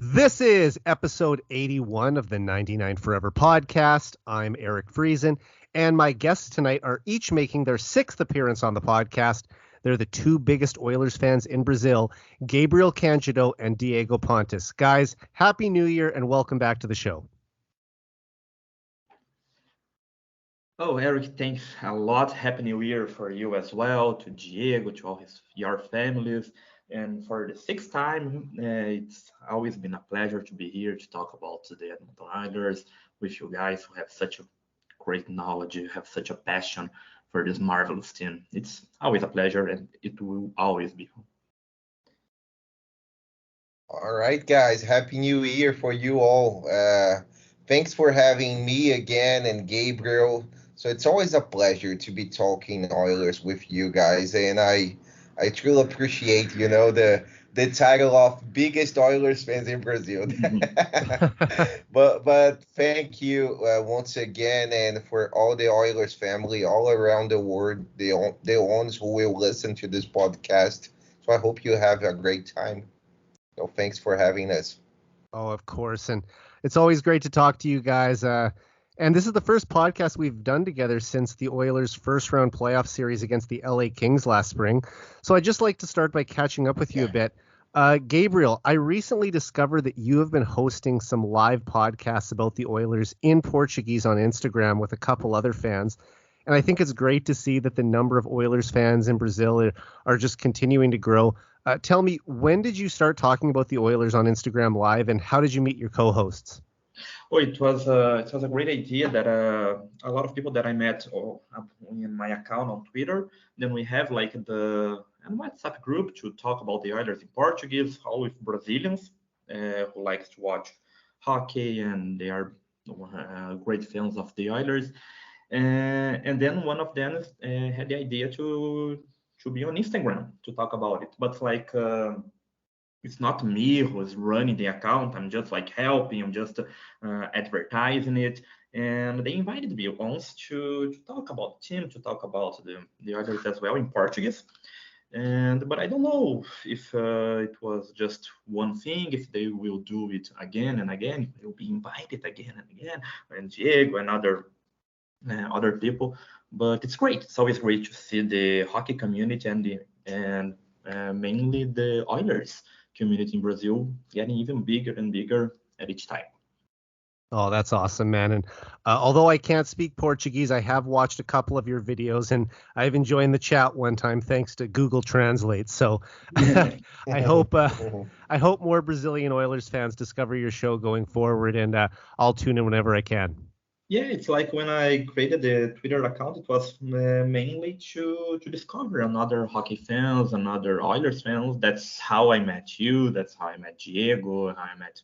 This is episode 81 of the 99 Forever podcast. I'm Eric Friesen, and my guests tonight are each making their sixth appearance on the podcast. They're the two biggest Oilers fans in Brazil, Gabriel Candido and Diego Pontes. Guys, Happy New Year and welcome back to the show. Oh, Eric, thanks a lot. Happy New Year for you as well, to Diego, to all your families. And for the sixth time, it's always been a pleasure to be here to talk about the Edmonton Oilers with you guys who have such a great knowledge, you have such a passion for this marvelous team. It's always a pleasure, and it will always be. All right, guys. Happy New Year for you all. Thanks for having me again and Gabriel. So it's always a pleasure to be talking Oilers with you guys, and I truly appreciate, the title of biggest Oilers fans in Brazil. but thank you once again, and for all the Oilers family all around the world, the ones who will listen to this podcast. So I hope you have a great time. So thanks for having us. Oh, of course. And it's always great to talk to you guys. And this is the first podcast we've done together since the Oilers' first round playoff series against the LA Kings last spring. So I'd just like to start by catching up with you a bit. Gabriel, I recently discovered that you have been hosting some live podcasts about the Oilers in Portuguese on Instagram with a couple other fans. And I think it's great to see that the number of Oilers fans in Brazil are just continuing to grow. Tell me, when did you start talking about the Oilers on Instagram Live, and how did you meet your co-hosts? Oh, it was a great idea that a lot of people that I met in my account on Twitter. Then we have like the WhatsApp group to talk about the Oilers in Portuguese, all with Brazilians who likes to watch hockey, and they are great fans of the Oilers. And then one of them had the idea to be on Instagram to talk about it, but like. It's not me who's running the account. I'm just like helping. I'm just advertising it. And they invited me once to talk about the team, to talk about the others as well in Portuguese. But I don't know if it was just one thing, if they will do it again and again, if they'll be invited again and again, and Diego and other people. But it's great. It's always great to see the hockey community and mainly the Oilers community in Brazil getting even bigger and bigger at each time. Oh, that's awesome, man. And although I can't speak Portuguese, I have watched a couple of your videos, and I've enjoyed the chat one time thanks to Google Translate. So I hope more Brazilian Oilers fans discover your show going forward, and I'll tune in whenever I can. Yeah, it's like when I created the Twitter account, it was mainly to discover another hockey fans, another Oilers fans. That's how I met you. That's how I met Diego. How I met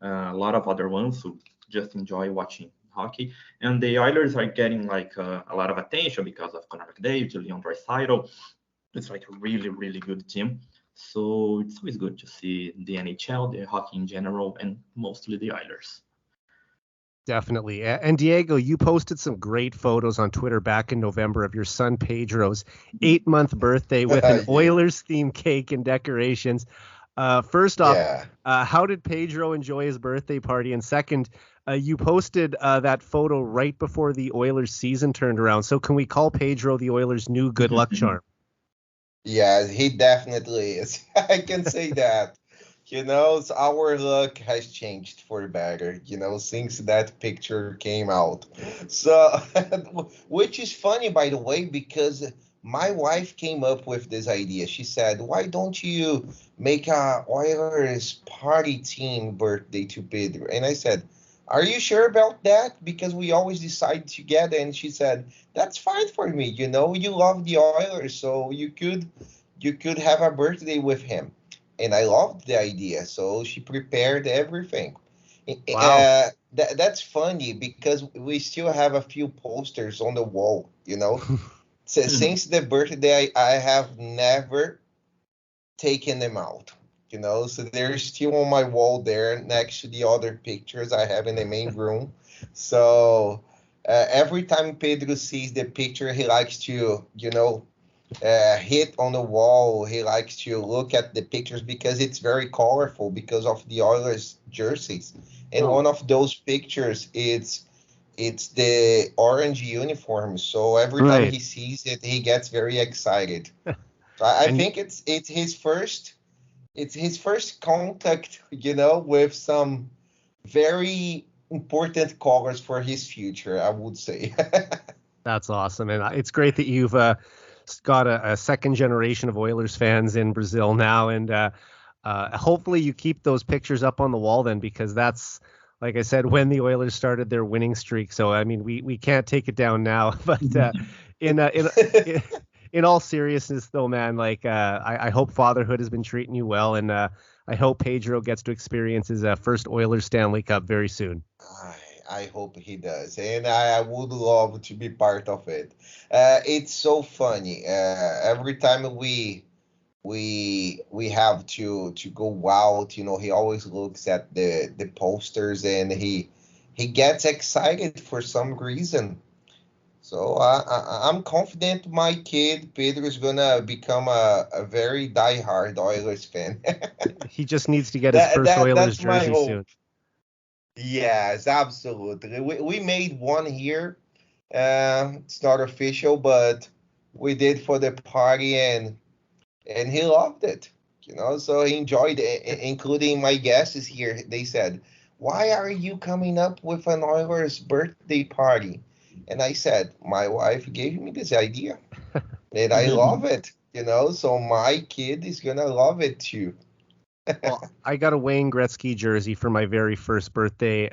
a lot of other ones who just enjoy watching hockey. And the Oilers are getting like a lot of attention because of Connor McDavid, Leon Draisaitl. It's like a really, really good team. So it's always good to see the NHL, the hockey in general, and mostly the Oilers. Definitely. And Diego, you posted some great photos on Twitter back in November of your son Pedro's 8-month birthday with an Oilers-themed cake and decorations. First off, how did Pedro enjoy his birthday party? And second, you posted that photo right before the Oilers season turned around. So can we call Pedro the Oilers' new good luck charm? Yeah, he definitely is. I can say that. Our luck has changed for the better, since that picture came out. So, which is funny, by the way, because my wife came up with this idea. She said, why don't you make a Oilers party team birthday to Pedro? And I said, are you sure about that? Because we always decide together. And she said, that's fine for me. You love the Oilers, so you could have a birthday with him. And I loved the idea, so she prepared everything. Wow. That's funny because we still have a few posters on the wall, So since the birthday, I have never taken them out, So they're still on my wall there next to the other pictures I have in the main room. So every time Pedro sees the picture, he likes to, hit on the wall. He likes to look at the pictures because it's very colorful because of the Oilers jerseys. And Oh, one of those pictures, it's the orange uniform. So every time right. he sees it, he gets very excited. So I And think it's his first contact, with some very important colors for his future, I would say. that's awesome. And it's great that you've got a second generation of Oilers fans in Brazil now. And hopefully you keep those pictures up on the wall then, because that's, like I said, when the Oilers started their winning streak. So, I mean, we can't take it down now. But in, uh, in, in all seriousness, though, man, like I hope fatherhood has been treating you well. And I hope Pedro gets to experience his first Oilers Stanley Cup very soon. I hope he does, and I would love to be part of it. It's so funny. Every time we have to go out, he always looks at the posters and he gets excited for some reason. So I'm confident my kid Pedro is gonna become a very diehard Oilers fan. He just needs to get his that first that Oilers that's my jersey hope. soon. Yes, absolutely. We made one here. It's not official, but we did for the party, and he loved it. So he enjoyed it, including my guests here. They said, "Why are you coming up with an Oilers birthday party?" And I said, "My wife gave me this idea, and I love it. So my kid is gonna love it too." Well, I got a Wayne Gretzky jersey for my very first birthday.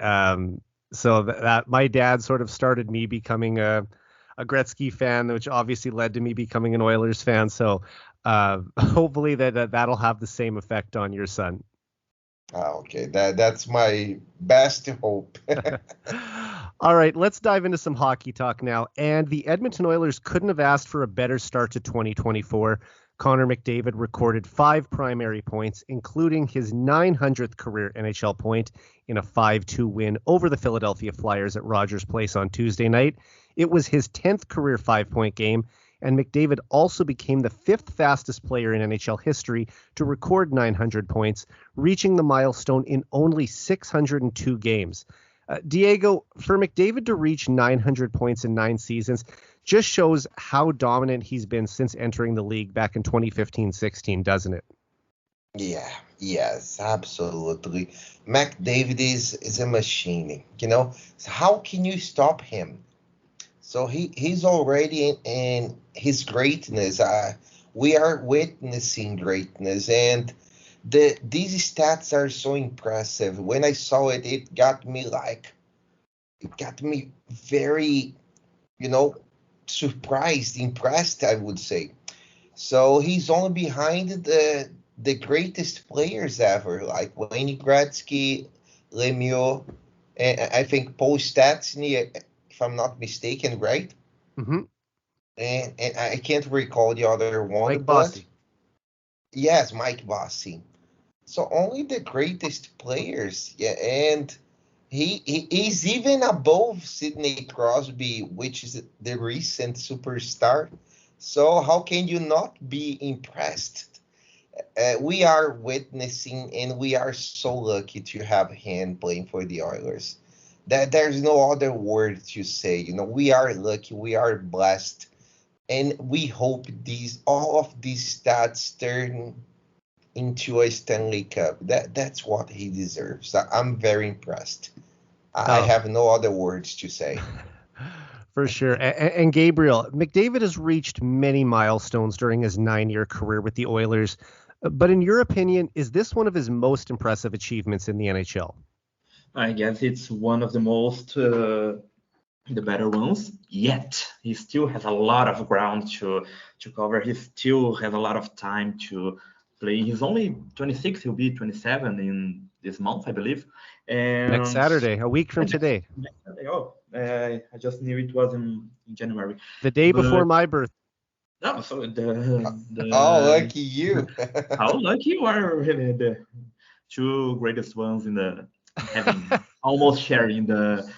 So that my dad sort of started me becoming a Gretzky fan, which obviously led to me becoming an Oilers fan. So hopefully that'll have the same effect on your son. Okay, that's my best hope. All right, let's dive into some hockey talk now. And the Edmonton Oilers couldn't have asked for a better start to 2024. Connor McDavid recorded 5 primary points, including his 900th career NHL point in a 5-2 win over the Philadelphia Flyers at Rogers Place on Tuesday night. It was his 10th career 5-point game, and McDavid also became the 5th fastest player in NHL history to record 900 points, reaching the milestone in only 602 games. Diego, for McDavid to reach 900 points in 9 seasons just shows how dominant he's been since entering the league back in 2015-16, doesn't it? Yeah, yes, absolutely. McDavid is a machine, So how can you stop him? So he's already in his greatness. We are witnessing greatness, and these stats are so impressive. When I saw it, it got me very, you know, surprised, impressed, I would say. So he's only behind the greatest players ever, like Wayne Gretzky, Lemieux, and I think Paul Stastny, if I'm not mistaken, right? Mm-hmm. And I can't recall the other one, Mike but Bossy. yes, Mike Bossy. So only the greatest players, yeah, and he is even above Sidney Crosby, which is the recent superstar. So how can you not be impressed? We are witnessing, and we are so lucky to have him playing for the Oilers. That there's no other word to say. We are lucky, we are blessed, and we hope all of these stats turn into a Stanley Cup. That's what he deserves. I'm very impressed. I Oh, have no other words to say. for sure. And Gabriel, McDavid has reached many milestones during his 9-year career with the Oilers. But in your opinion, is this one of his most impressive achievements in the NHL? I guess it's one of the most the better ones. Yet he still has a lot of ground to cover. He still has a lot of time to play. He's only 26. He'll be 27 in this month, I believe. Next And Saturday, a week from today, I just knew it was in January. the day before But my birthday. no, so Oh, the lucky you. how lucky you are, really. The two greatest ones in the having almost sharing the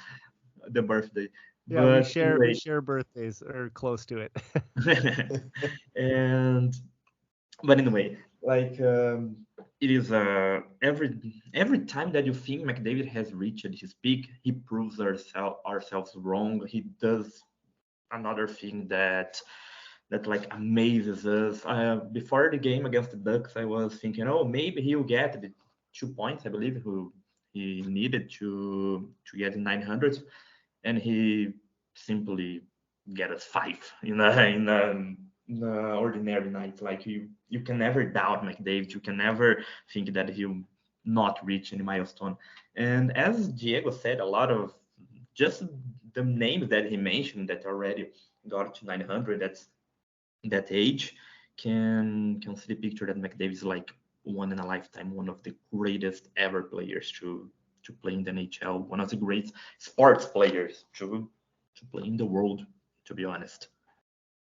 birthday. Yeah, we But share anyway, birthdays or close to it. and but anyway, like it is every time that you think McDavid has reached his peak, he proves ourselves wrong. He does another thing that like amazes us. Before the game against the Ducks, I was thinking, oh, maybe he'll get the 2 points, I believe, who he needed to get 900, and he simply get us five in a ordinary night. Like you can never doubt McDavid. You can never think that he'll not reach any milestone. And as Diego said, a lot of just the names that he mentioned that already got to 900. That age can see the picture that McDavid is like one in a lifetime, one of the greatest ever players to play in the NHL, one of the great sports players to play in the world, to be honest.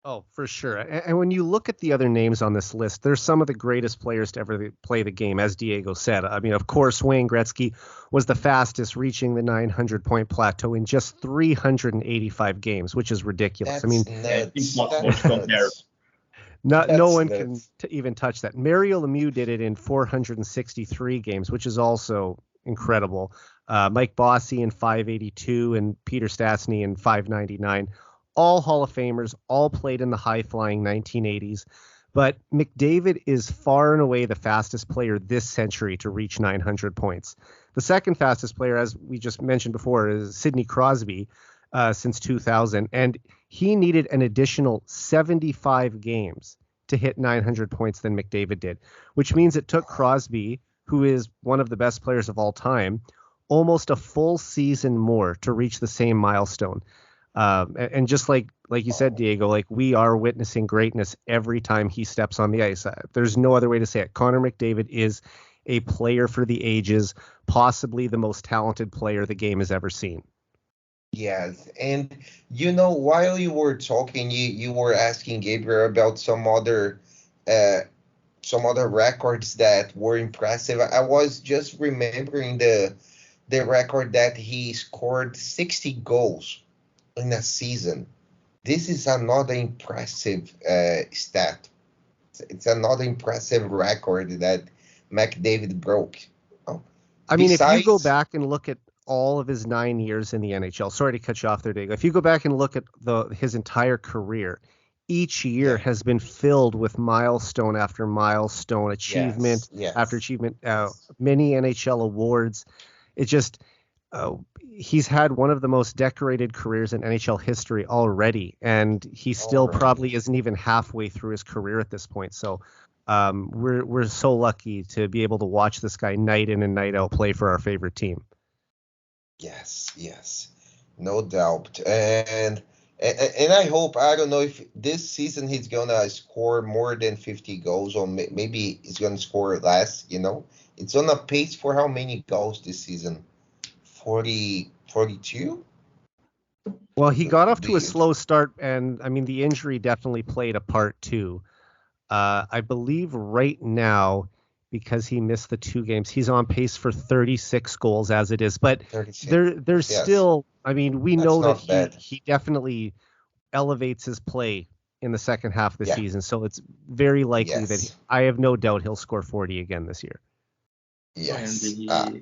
Oh, for sure. And when you look at the other names on this list, there's some of the greatest players to ever play the game, as Diego said. I mean, of course, Wayne Gretzky was the fastest, reaching the 900-point plateau in just 385 games, which is ridiculous. I mean, That's It's nuts. impossible That's to compare. nuts. no That's one can nuts. even touch that. Mario Lemieux did it in 463 games, which is also incredible. Mike Bossy in 582 and Peter Stastny in 599. All Hall of Famers, all played in the high-flying 1980s. But McDavid is far and away the fastest player this century to reach 900 points. The second fastest player, as we just mentioned before, is Sidney Crosby since 2000. And he needed an additional 75 games to hit 900 points than McDavid did, which means it took Crosby, who is one of the best players of all time, almost a full season more to reach the same milestone. And just like you said, Diego, like we are witnessing greatness every time he steps on the ice. There's no other way to say it. Connor McDavid is a player for the ages, possibly the most talented player the game has ever seen. Yes, and while you were talking, you were asking Gabriel about uh some other records that were impressive. I was just remembering the record that he scored 60 goals in a season. This is another impressive stat. It's another impressive record that McDavid broke. Oh, I mean, if you go besides, back and look at all of his 9 years in the NHL, sorry to cut you off there, Diego. If you go back and look at his entire career, each year yeah, has been filled with milestone after milestone, achievement yes, yes. after achievement, many NHL awards. It just he's had one of the most decorated careers in NHL history already, and he still Already. probably isn't even halfway through his career at this point. So we're so lucky to be able to watch this guy night in and night out play for our favorite team. Yes, yes, no doubt. And I hope, I don't know if this season he's gonna score more than 50 goals, or maybe he's gonna score less. It's on a pace for how many goals this season? 40, 42? Well, he got off Do to a you? slow start, and I mean the injury definitely played a part too. I believe right now, because he missed the 2 games, he's on pace for 36 goals as it is. But 36. there's Yes, still, I mean, we that's know that not bad. he definitely elevates his play in the second half of the Yeah, season. So it's very likely that yes, I have no doubt he'll score 40 again this year. And yes.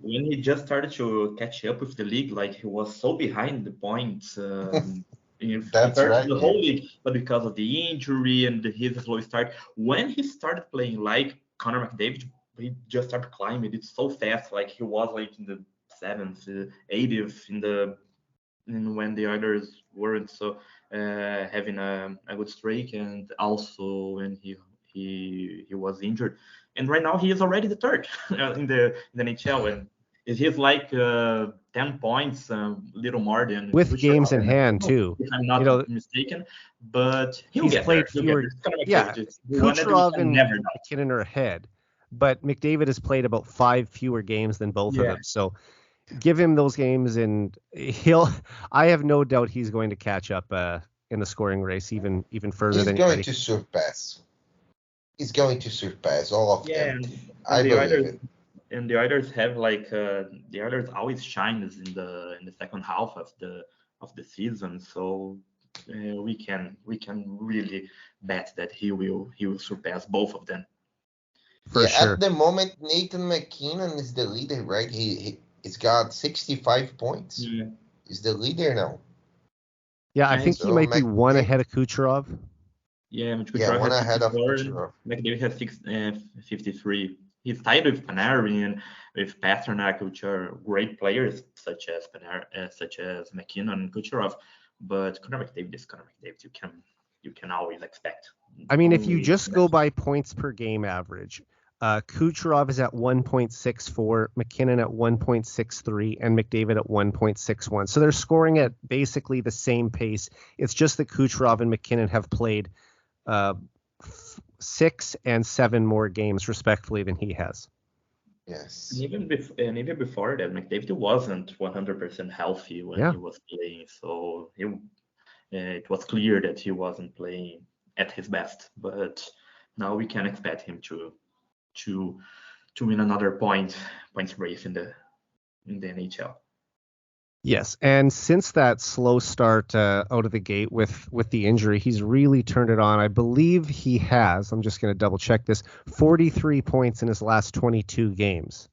when he just started to catch up with the league, like he was so behind the points if That's compared to right. the Yeah. whole league, but because of the injury and his slow start, when he started playing like Connor McDavid, he just started climbing. It's so fast. Like he was like in the seventh, 80th when the others weren't so having a good streak, and also when he was injured. And right now he is already the third in the NHL, and he's like 10 points, little more than With games Kucherov in and hand McDavid, too. if I'm You not know, mistaken. But he'll he's get there. played He'll get fewer. there. It's kind of Yeah, McDavid. It's the one that we Kucherov can and never doubt. McKinnon are ahead, but McDavid has played about 5 fewer games than both of Yeah. them. So give him those games, and I have no doubt he's going to catch up in the scoring race even further He's than going anybody. to surpass. He's going to surpass all of Yeah, them. and I the believe others it. have like the others always shines in the second half of of the season. So we can really bet that he will surpass both of them. For sure. At the moment, Nathan McKinnon is the leader, right? He's got 65 points. Yeah. He's the leader now. Yeah, I think so he might be one ahead of Kucherov. Yeah, one has ahead of 64, Kucherov. McDavid has 53. He's tied with Panarin, with Pasternak, which are great players, such as McKinnon and Kucherov. But Connor McDavid is Connor McDavid. You can always expect. I mean, if you just go by points per game average, Kucherov is at 1.64, McKinnon at 1.63, and McDavid at 1.61. So they're scoring at basically the same pace. It's just that Kucherov and McKinnon have played 6 and 7 more games respectively than he has. Yes. And even before that, McDavid wasn't 100% healthy when he was playing. So it was clear that he wasn't playing at his best. But now we can expect him to win another points race in the NHL. Yes, and since that slow start out of the gate with the injury, he's really turned it on. I believe he has, I'm just going to double check this, 43 points in his last 22 games.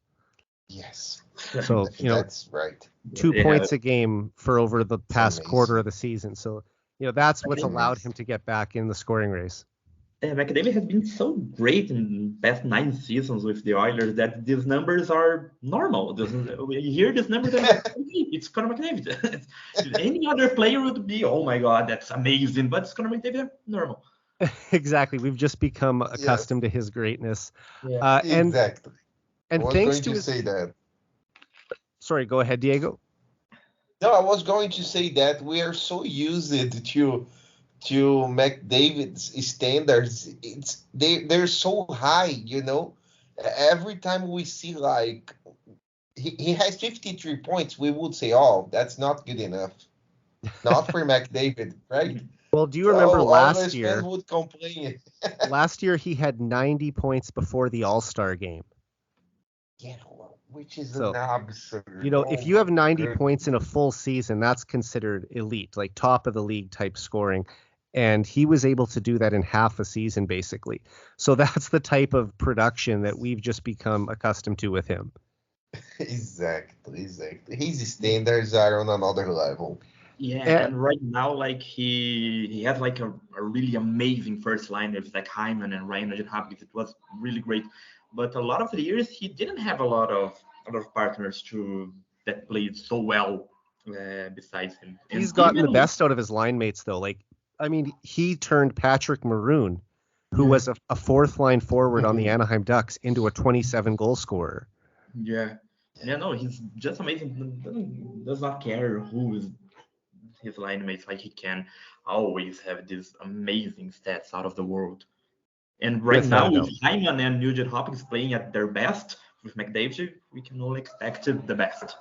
Yes. So, that's right. 2 points a game for over the past quarter of the season. So, that's what's allowed him to get back in the scoring race. McDavid has been so great in the past 9 seasons with the Oilers that these numbers are normal. You hear these numbers, it's Connor McDavid. Any other player would be, oh my God, that's amazing. But it's Connor McDavid, normal. Exactly. We've just become accustomed to his greatness. Yeah, exactly. And thanks to say that. Sorry, go ahead, Diego. No, I was going to say that we are so used to McDavid's standards. They're so high, Every time we see like he has 53 points, we would say, oh, that's not good enough. Not for McDavid, right? Well, do you remember last year? Fans would complain. Last year he had 90 points before the All-Star game. Yeah, which is an absurd. If you have 90 points in a full season, that's considered elite, like top of the league type scoring. And he was able to do that in half a season, basically. So that's the type of production that we've just become accustomed to with him. Exactly. His standards are on another level. Yeah, and right now, like he has like a really amazing first line with like Hyman and Ryan Nugent-Hopkins. It was really great, but a lot of the years he didn't have a lot of partners that played so well besides him. And he's gotten the best out of his line mates, though. He turned Patrick Maroon, who was a fourth line forward on the Anaheim Ducks, into a 27 goal scorer. Yeah, no, he's just amazing. Does not care who is his line mates. Like he can always have these amazing stats out of the world. And right now, with Hyman and Nugent-Hopkins playing at their best with McDavid, we can only expect the best.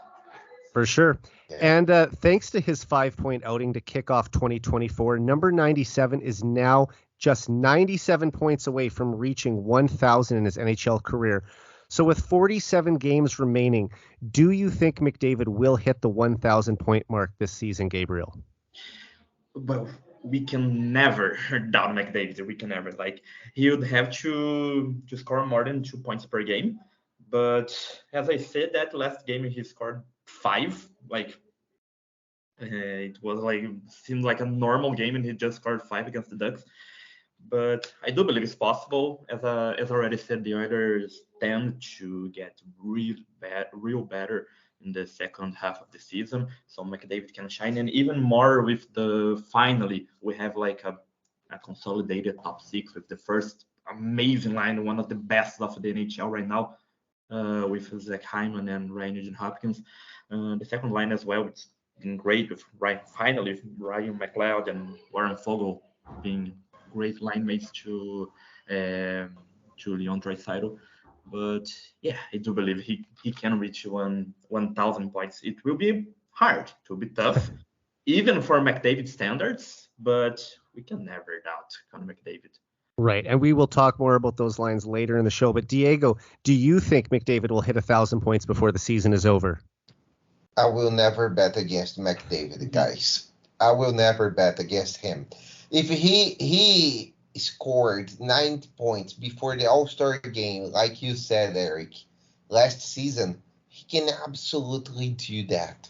For sure. Yeah. And thanks to his 5-point outing to kick off 2024, number 97 is now just 97 points away from reaching 1,000 in his NHL career. So with 47 games remaining, do you think McDavid will hit the 1,000-point mark this season, Gabriel? Well, we can never doubt McDavid. We can never. He would have to score more than 2 points per game. But as I said, that last game he scored 5. It was seemed like a normal game, and he just scored 5 against the Ducks. But I do believe it's possible. As I already said, the Oilers tend to get real better in the second half of the season. So McDavid can shine, and even more with finally we have a consolidated top 6 with the first amazing line, one of the best of the NHL right now, with Zach Hyman and Ryan Nugent-Hopkins. The second line as well, it's been great with Ryan McLeod and Warren Fogle being great line mates to Leon Draisaitl. But yeah, I do believe he can reach 1,000 points. It will be hard. It will be tough, even for McDavid standards, but we can never doubt Connor McDavid. Right, and we will talk more about those lines later in the show. But Diego, do you think McDavid will hit 1,000 points before the season is over? I will never bet against McDavid, guys. I will never bet against him. If he scored 90 points before the All-Star game, like you said, Eric, last season, he can absolutely do that.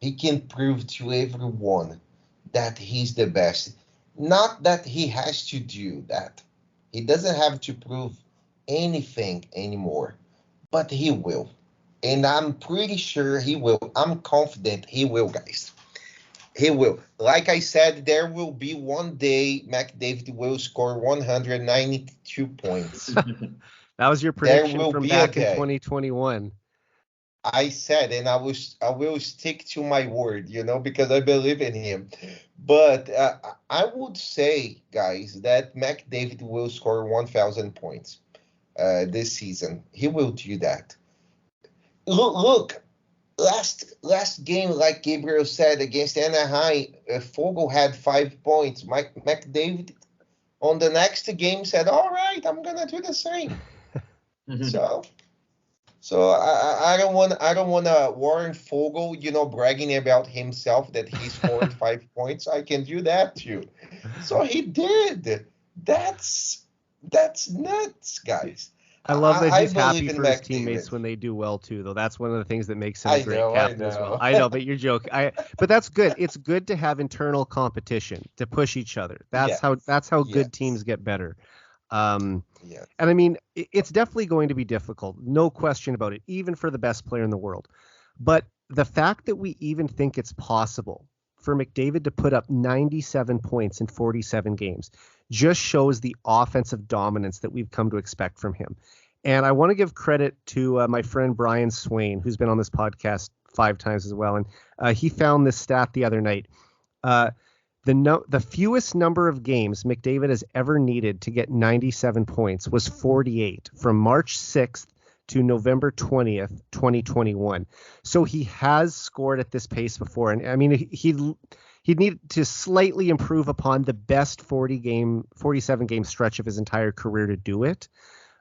He can prove to everyone that he's the best. Not that he has to do that. He doesn't have to prove anything anymore, but he will. And I'm pretty sure he will. I'm confident he will, guys. He will. Like I said, there will be one day McDavid will score 192 points. That was your prediction from back in 2021. I said, and I will stick to my word, because I believe in him. But I would say, guys, that McDavid will score 1,000 points this season. He will do that. Look, last game, like Gabriel said, against Anaheim, Fogle had 5 points. McDavid on the next game said, "All right, I'm gonna do the same." So I don't want to warn Fogle, bragging about himself that he scored 5 points. I can do that too. So he did. That's nuts, guys. I love that he's happy for his teammates when they do well too, though. That's one of the things that makes him a great captain as well. I know, but you're joking. But that's good. It's good to have internal competition to push each other. That's how good teams get better. And I mean, it's definitely going to be difficult, no question about it, even for the best player in the world. But the fact that we even think it's possible for McDavid to put up 97 points in 47 games just shows the offensive dominance that we've come to expect from him. And I want to give credit to my friend Brian Swain, who's been on this podcast 5 times as well. And he found this stat the other night. The fewest number of games McDavid has ever needed to get 97 points was 48 from March 6th to November 20th, 2021. So he has scored at this pace before. And I mean, he'd need to slightly improve upon the best 47 game stretch of his entire career to do it.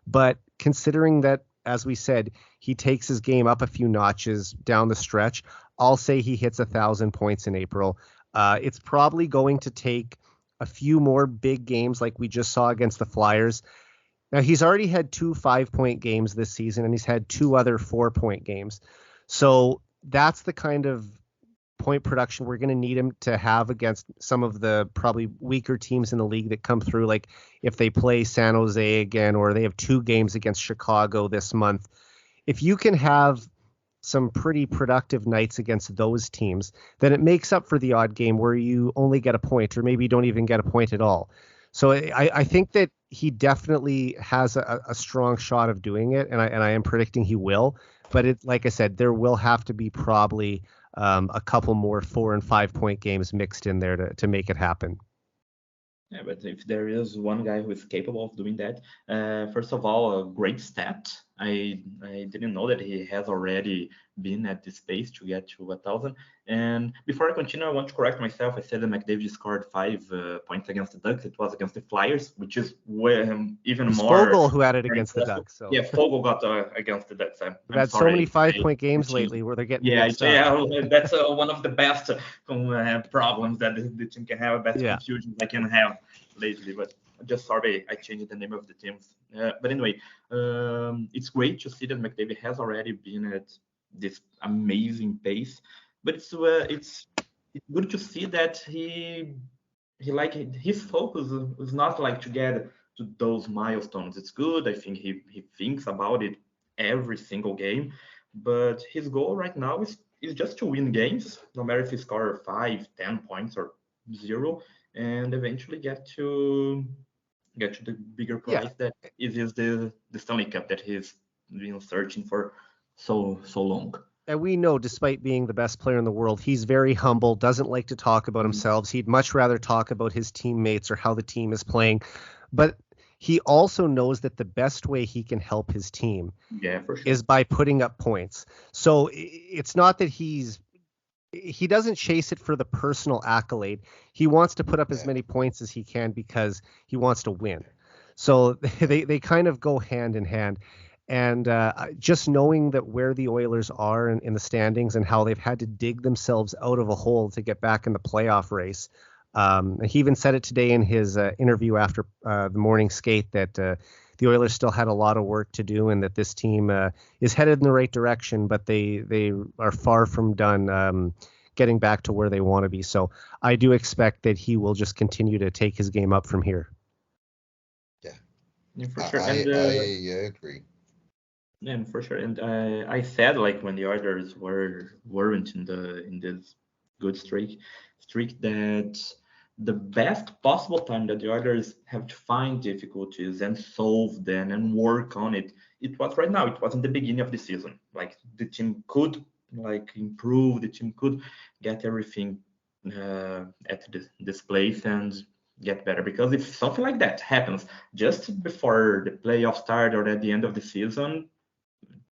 But considering that, as we said, he takes his game up a few notches down the stretch, I'll say he hits 1,000 points in April. It's probably going to take a few more big games like we just saw against the Flyers. Now, he's already had 2 5-point games this season, and he's had 2 other 4-point games. So that's the kind of point production we're going to need him to have against some of the probably weaker teams in the league that come through, like if they play San Jose again, or they have 2 games against Chicago this month. If you can have some pretty productive nights against those teams, then it makes up for the odd game where you only get a point, or maybe you don't even get a point at all. So I think that he definitely has a strong shot of doing it, and I am predicting he will. But like I said, there will have to be probably a couple more 4 and 5 point games mixed in there to make it happen. Yeah, but if there is one guy who is capable of doing that, first of all, a great stat. I didn't know that he has already been at this pace to get to 1,000. And before I continue, I want to correct myself. I said that McDavid scored 5 points against the Ducks. It was against the Flyers, which is even more. Fogel who had it against the Ducks. So. Yeah, Fogel got against the Ducks. We've had so many 5-point games lately where they're getting mixed up. Yeah, that's one of the best problems that the team can have, best confusion they can have lately. But just sorry, I changed the name of the teams. But anyway, it's great to see that McDavid has already been at this amazing pace. But it's good to see that his focus is not like to get to those milestones. It's good. I think he thinks about it every single game. But his goal right now is just to win games, no matter if he scores 5, 10 points or 0, and eventually get to the bigger prize that is the Stanley Cup that he's been searching for so long. And we know, despite being the best player in the world, he's very humble, doesn't like to talk about himself. He'd much rather talk about his teammates or how the team is playing. But he also knows that the best way he can help his team is by putting up points. So it's not that he doesn't chase it for the personal accolade. He wants to put up as many points as he can because he wants to win. So they kind of go hand in hand. And just knowing that where the Oilers are in the standings and how they've had to dig themselves out of a hole to get back in the playoff race. He even said it today in his interview after the morning skate that the Oilers still had a lot of work to do and that this team is headed in the right direction, but they are far from done getting back to where they want to be. So I do expect that he will just continue to take his game up from here. Yeah, for sure. I agree. And for sure, and I said like when the Oilers weren't in this good streak that the best possible time that the Oilers have to find difficulties and solve them and work on it was right now. It was in the beginning of the season. Like the team could like improve, the team could get everything at this place and get better, because if something like that happens just before the playoff start or at the end of the season,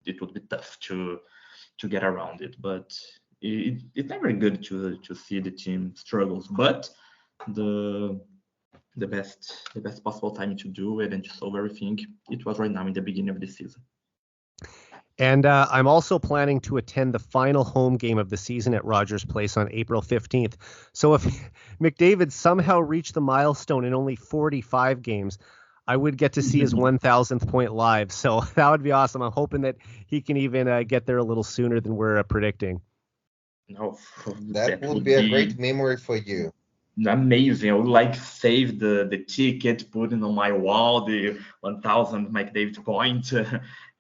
it would be tough to get around it. But it's never good to see the team struggles. But the best possible time to do it and to solve everything, it was right now in the beginning of the season. And I'm also planning to attend the final home game of the season at Rogers Place on April 15th. So if McDavid somehow reached the milestone in only 45 games, I would get to see his 1,000th point live. So that would be awesome. I'm hoping that he can even get there a little sooner than we're predicting. No, that would be a great memory for you. Amazing. I would like save the ticket, put it on my wall, the 1,000 McDavid point,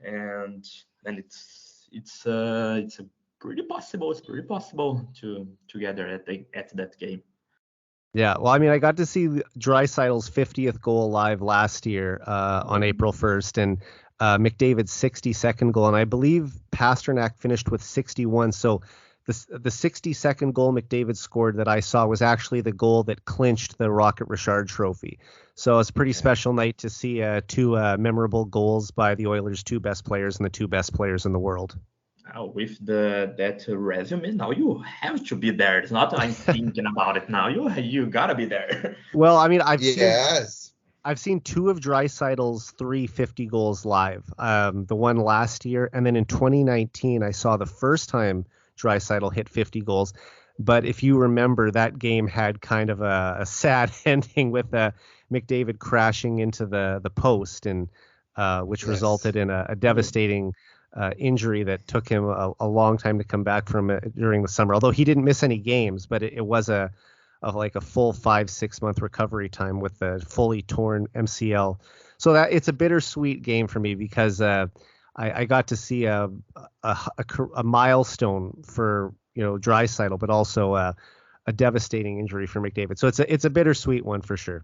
and it's pretty possible. It's pretty possible to get there at that game. Yeah, well, I mean, I got to see Draisaitl's 50th goal live last year on April 1st, and McDavid's 62nd goal, and I believe Pasternak finished with 61. So the 62nd goal McDavid scored that I saw was actually the goal that clinched the Rocket Richard Trophy. So it's a pretty special night to see two memorable goals by the Oilers' two best players and the two best players in the world. With that resume, now you have to be there. It's not I'm thinking about it now. You gotta be there. Well, I mean, I've seen two of Draisaitl's 350 goals live. The one last year, and then in 2019, I saw the first time Draisaitl hit 50 goals. But if you remember, that game had kind of a sad ending with McDavid crashing into the post, and which resulted in a devastating injury that took him a long time to come back from during the summer. Although he didn't miss any games, but it was a full 5-6 month recovery time with a fully torn MCL. So that it's a bittersweet game for me because I got to see a milestone for Draisaitl, but also a devastating injury for McDavid. So it's a bittersweet one for sure.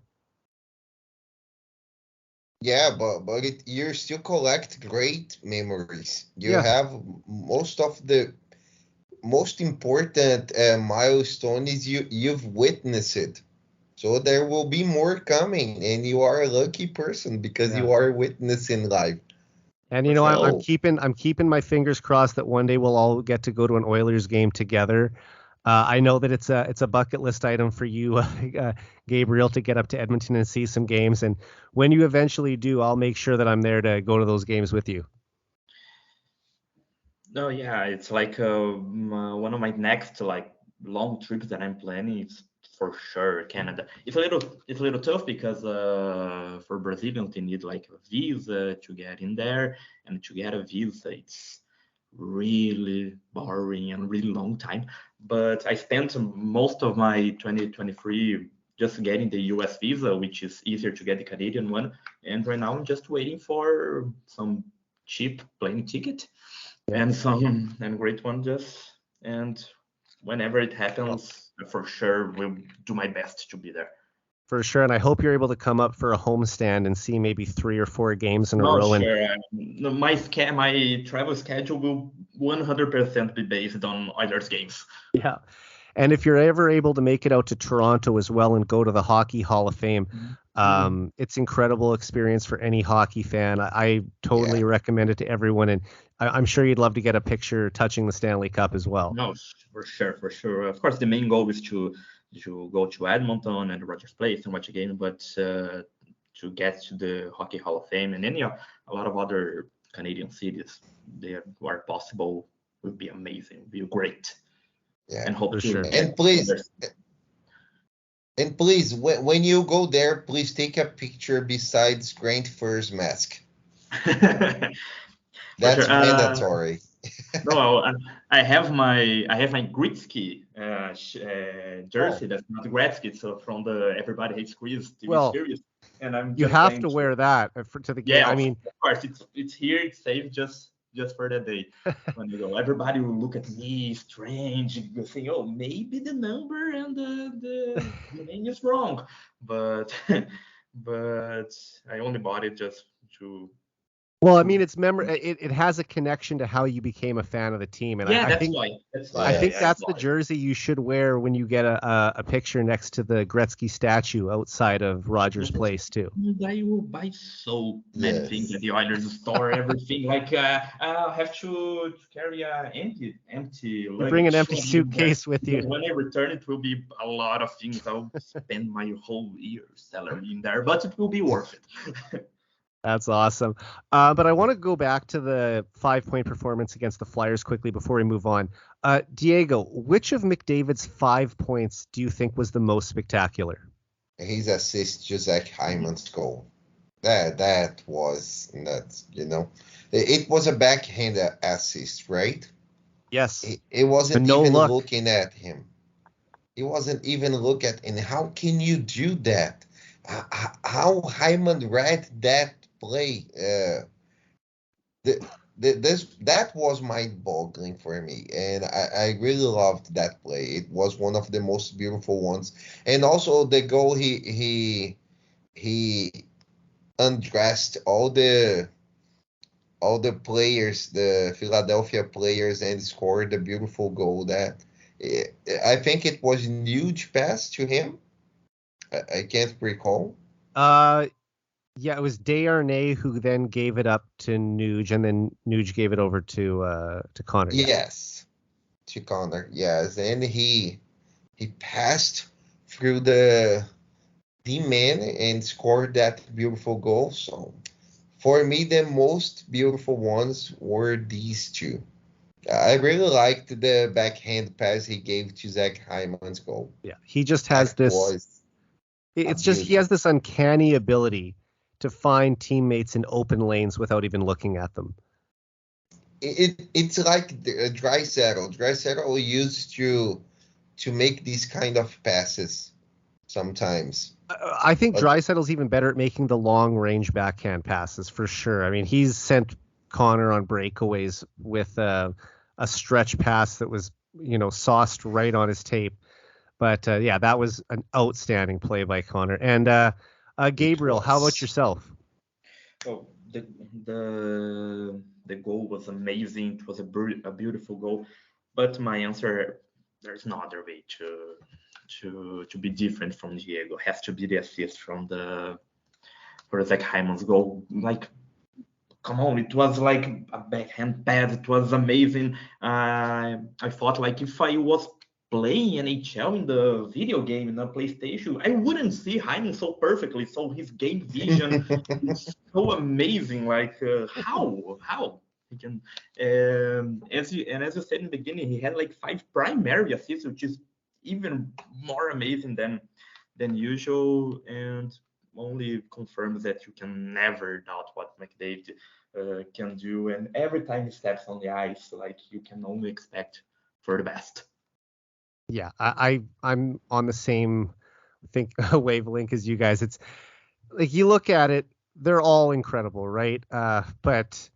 Yeah, but you still collect great memories. You have most of the most important milestones you've witnessed it. So there will be more coming, and you are a lucky person because you are witnessing life. And I'm keeping my fingers crossed that one day we'll all get to go to an Oilers game together. I know that it's a bucket list item for you, Gabriel, to get up to Edmonton and see some games. And when you eventually do, I'll make sure that I'm there to go to those games with you. No, yeah, it's like one of my next long trips that I'm planning is for sure Canada. It's a little tough because for Brazilians they need like a visa to get in there, and to get a visa it's really boring and really long time. But I spent most of my 2023 just getting the US visa, which is easier to get the Canadian one. And right now I'm just waiting for some cheap plane ticket and some great one and whenever it happens, for sure will do my best to be there. For sure, and I hope you're able to come up for a homestand and see maybe 3 or 4 games in a row. Sure. My travel schedule will 100% be based on Oilers games. Yeah, and if you're ever able to make it out to Toronto as well and go to the Hockey Hall of Fame, it's incredible experience for any hockey fan. I totally recommend it to everyone, and I'm sure you'd love to get a picture touching the Stanley Cup as well. No, for sure. Of course, the main goal is to go to Edmonton and Rogers Place and watch a game, but to get to the Hockey Hall of Fame and a lot of other Canadian cities there where possible would be amazing, would be great. Yeah, and hope for to sure. get and please, others. and please, when you go there, please take a picture besides Grant Fur's mask. For sure. That's mandatory. No, I have my Gretzky jersey. Oh, That's not Gretzky. So from the Everybody Hates Chris TV well, series, and I'm you just have going to wear that to the game. Yeah, I of mean, course, it's here. It's safe just for the day. When you go, everybody will look at me strange, saying, "Oh, maybe the number and the name is wrong," but but I only bought it just to well, I to. mean, it has a connection to how you became a fan of the team, and Yeah, I think that's I why think Yes. I that's the bought it. jersey you should wear when you get a picture next to the Gretzky statue outside of Rogers And Place too. I will buy so many things Yes. at the Oilers store. Everything like I'll have to carry a empty You bring an luggage. empty suitcase with you. When I return, it will be a lot of things. I'll spend my whole year's salary in there, but it will be worth it. That's awesome. But I want to go back to the 5-point performance against the Flyers quickly before we move on. Diego, which of McDavid's 5 points do you think was the most spectacular? His assist to Zach Hyman's goal. That was nuts, you know. It was a backhand assist, right? Yes. It wasn't no even look. looking at him. He wasn't even looking at him. How can you do that? How Hyman read that play? That was mind-boggling for me, and I really loved that play. It was one of the most beautiful ones, and also the goal he undressed all the players, the Philadelphia players, and scored a beautiful goal. I think it was a huge pass to him. I can't recall. Yeah, it was Desharnais who then gave it up to Nuge, and then Nuge gave it over to Connor. Yeah. Yes, to Connor. Yes, and he passed through the D-man and scored that beautiful goal. So for me, the most beautiful ones were these two. I really liked the backhand pass he gave to Zach Hyman's goal. Yeah, he just has That this. was It's just he has this uncanny ability to find teammates in open lanes without even looking at them. It's like Draisaitl. Draisaitl used to make these kind of passes sometimes. I think But Draisaitl's even better at making the long range backhand passes for sure. I mean, he's sent Connor on breakaways with a stretch pass that was, sauced right on his tape. But yeah, that was an outstanding play by Connor. And Gabriel, how about was. yourself? Oh, the goal was amazing. It was a beautiful goal, but my answer, there's no other way to be different from Diego. It has to be the assist for Zach Hyman's goal. Like, come on, it was like a backhand pass. It was amazing. I thought like if I was playing NHL in the video game in the PlayStation, I wouldn't see Hyman so perfectly. So his game vision is so amazing. Like how he can, as you said in the beginning, he had like 5 primary assists, which is even more amazing than usual, and only confirms that you can never doubt what McDavid can do. And every time he steps on the ice, like you can only expect for the best. Yeah, I'm on the same wavelength as you guys. It's like you look at it, they're all incredible, right? But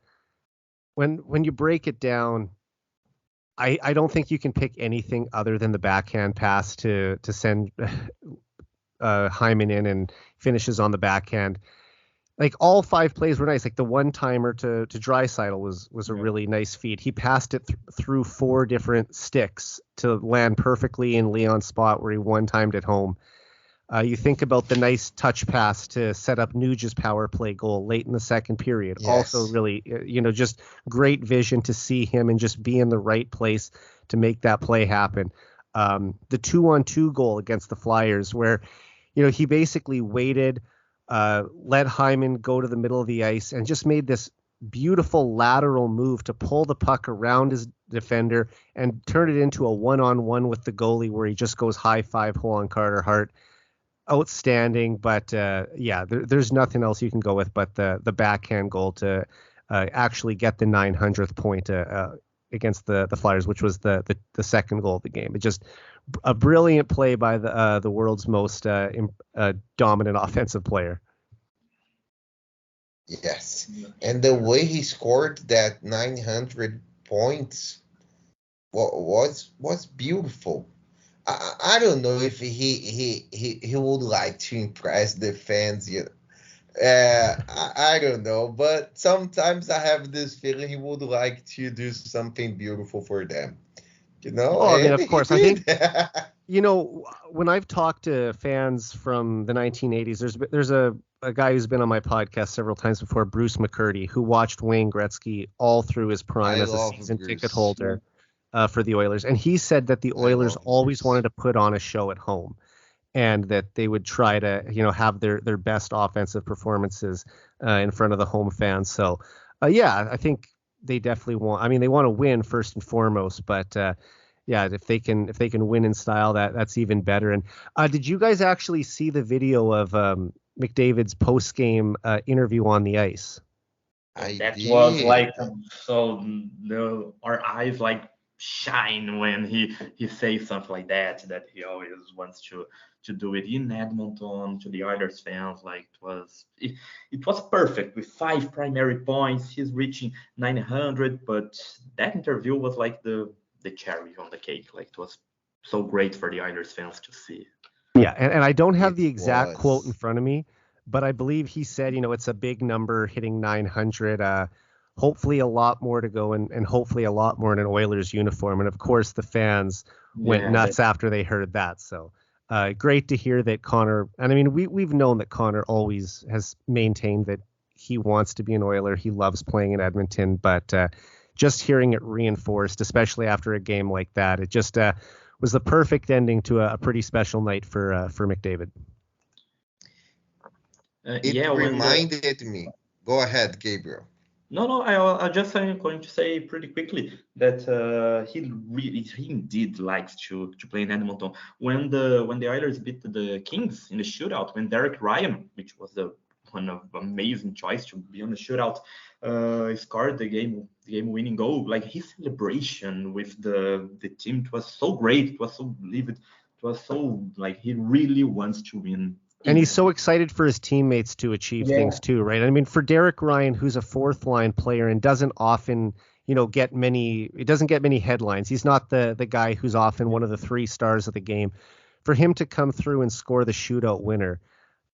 when you break it down, I don't think you can pick anything other than the backhand pass to send Hyman in and finishes on the backhand. Like all 5 plays were nice. Like the one timer to Draisaitl was a really nice feed. He passed it through 4 different sticks to land perfectly in Leon's spot where he one-timed it home. You think about the nice touch pass to set up Nuge's power play goal late in the second period. Yes. Also really, just great vision to see him and just be in the right place to make that play happen. The 2-on-2 goal against the Flyers where, he basically waited, let Hyman go to the middle of the ice and just made this beautiful lateral move to pull the puck around his defender and turn it into a one-on-one with the goalie where he just goes high five hole on Carter Hart. Outstanding, but there's nothing else you can go with but the backhand goal to actually get the 900th point against the Flyers, which was the second goal of the game. It just a brilliant play by the world's most dominant offensive player. Yes, and the way he scored that 900 points was beautiful. I don't know if he would like to impress the fans. I don't know, but sometimes I have this feeling he would like to do something beautiful for them. Oh, I mean, of course, I think did. when I've talked to fans from the 1980s, there's a guy who's been on my podcast several times before, Bruce McCurdy, who watched Wayne Gretzky all through his prime as a season ticket holder for the Oilers. And he said that the Oilers always wanted to put on a show at home and that they would try to, have their best offensive performances in front of the home fans. So, I think they definitely they want to win first and foremost, but if they can win in style, that's even better. And did you guys actually see the video of McDavid's post-game interview on the ice? That was like our eyes like shine when he says something like that he always wants to do it in Edmonton to the Oilers fans. Like it was perfect with 5 primary points. He's reaching 900, but that interview was like the cherry on the cake. Like it was so great for the Oilers fans to see. Yeah, and I don't have the exact quote in front of me, but I believe he said, it's a big number, hitting 900. Hopefully a lot more to go, and hopefully a lot more in an Oilers uniform. And of course, the fans went nuts after they heard that. So great to hear that Connor. And I mean, we've known that Connor always has maintained that he wants to be an Oiler. He loves playing in Edmonton, but just hearing it reinforced, especially after a game like that, it just was the perfect ending to a pretty special night for McDavid. It reminded me. Go ahead, Gabriel. No, I just am going to say pretty quickly that he indeed likes to play in Edmonton. When the Oilers beat the Kings in the shootout, when Derek Ryan, which was one of amazing choice to be on the shootout, scored the game winning goal. Like his celebration with the team, it was so great. It was so vivid. It was so like he really wants to win. And he's so excited for his teammates to achieve things too, right? I mean, for Derek Ryan, who's a fourth line player and doesn't often, get many headlines. He's not the guy who's often one of the 3 stars of the game. For him to come through and score the shootout winner,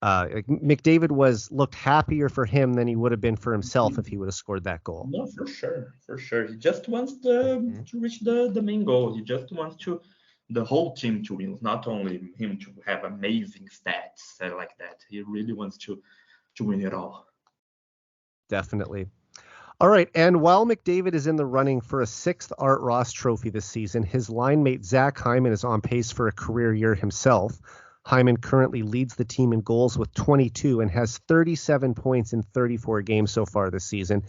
McDavid looked happier for him than he would have been for himself if he would have scored that goal. No, for sure. He just wants to reach the main goal. He just wants the whole team to win, not only him to have amazing stats like that. He really wants to win it all. Definitely. All right, and while McDavid is in the running for a 6th Art Ross trophy this season, his line mate Zach Hyman is on pace for a career year himself. Hyman currently leads the team in goals with 22 and has 37 points in 34 games so far this season.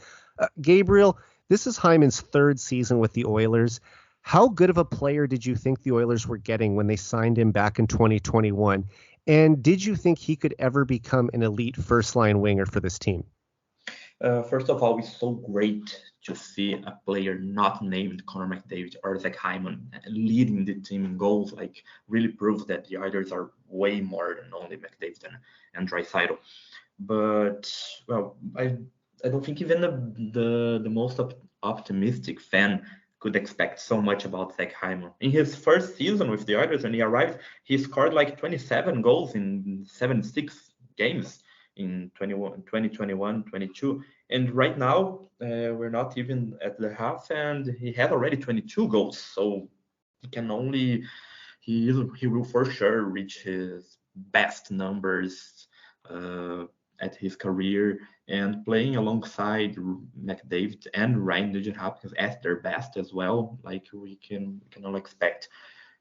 Gabriel, this is Hyman's 3rd season with the Oilers. How good of a player did you think the Oilers were getting when they signed him back in 2021? And did you think he could ever become an elite first-line winger for this team? First of all, it's so great to see a player not named Connor McDavid or Zach Hyman leading the team in goals. Like really proves that the Oilers are way more than only McDavid and Draisaitl. But well, I don't think even the most optimistic fan could expect so much about Zach Hyman. In his first season with the Oilers, when he arrived, he scored like 27 goals in 76 games in 2021, 22. And right now, we're not even at the half, and he had already 22 goals. So he will for sure reach his best numbers at his career, and playing alongside McDavid and Ryan Nugent-Hopkins at their best as well. Like we can all expect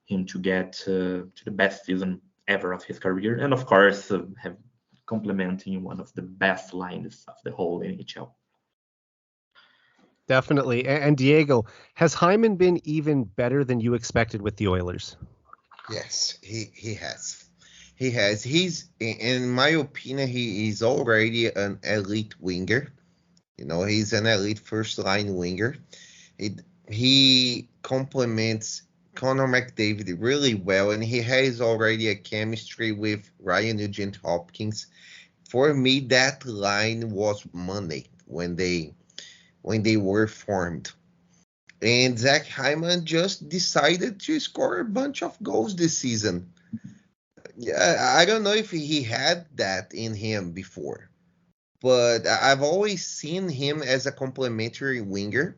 him to get to the best season ever of his career, and of course have complementing one of the best lines of the whole NHL. definitely. And Diego, has Hyman been even better than you expected with the Oilers? Yes, he has. He has. In my opinion, he is already an elite winger. He's an elite first line winger. He complements Connor McDavid really well, and he has already a chemistry with Ryan Nugent-Hopkins. For me, that line was money when they were formed. And Zach Hyman just decided to score a bunch of goals this season. Yeah, I don't know if he had that in him before, but I've always seen him as a complementary winger,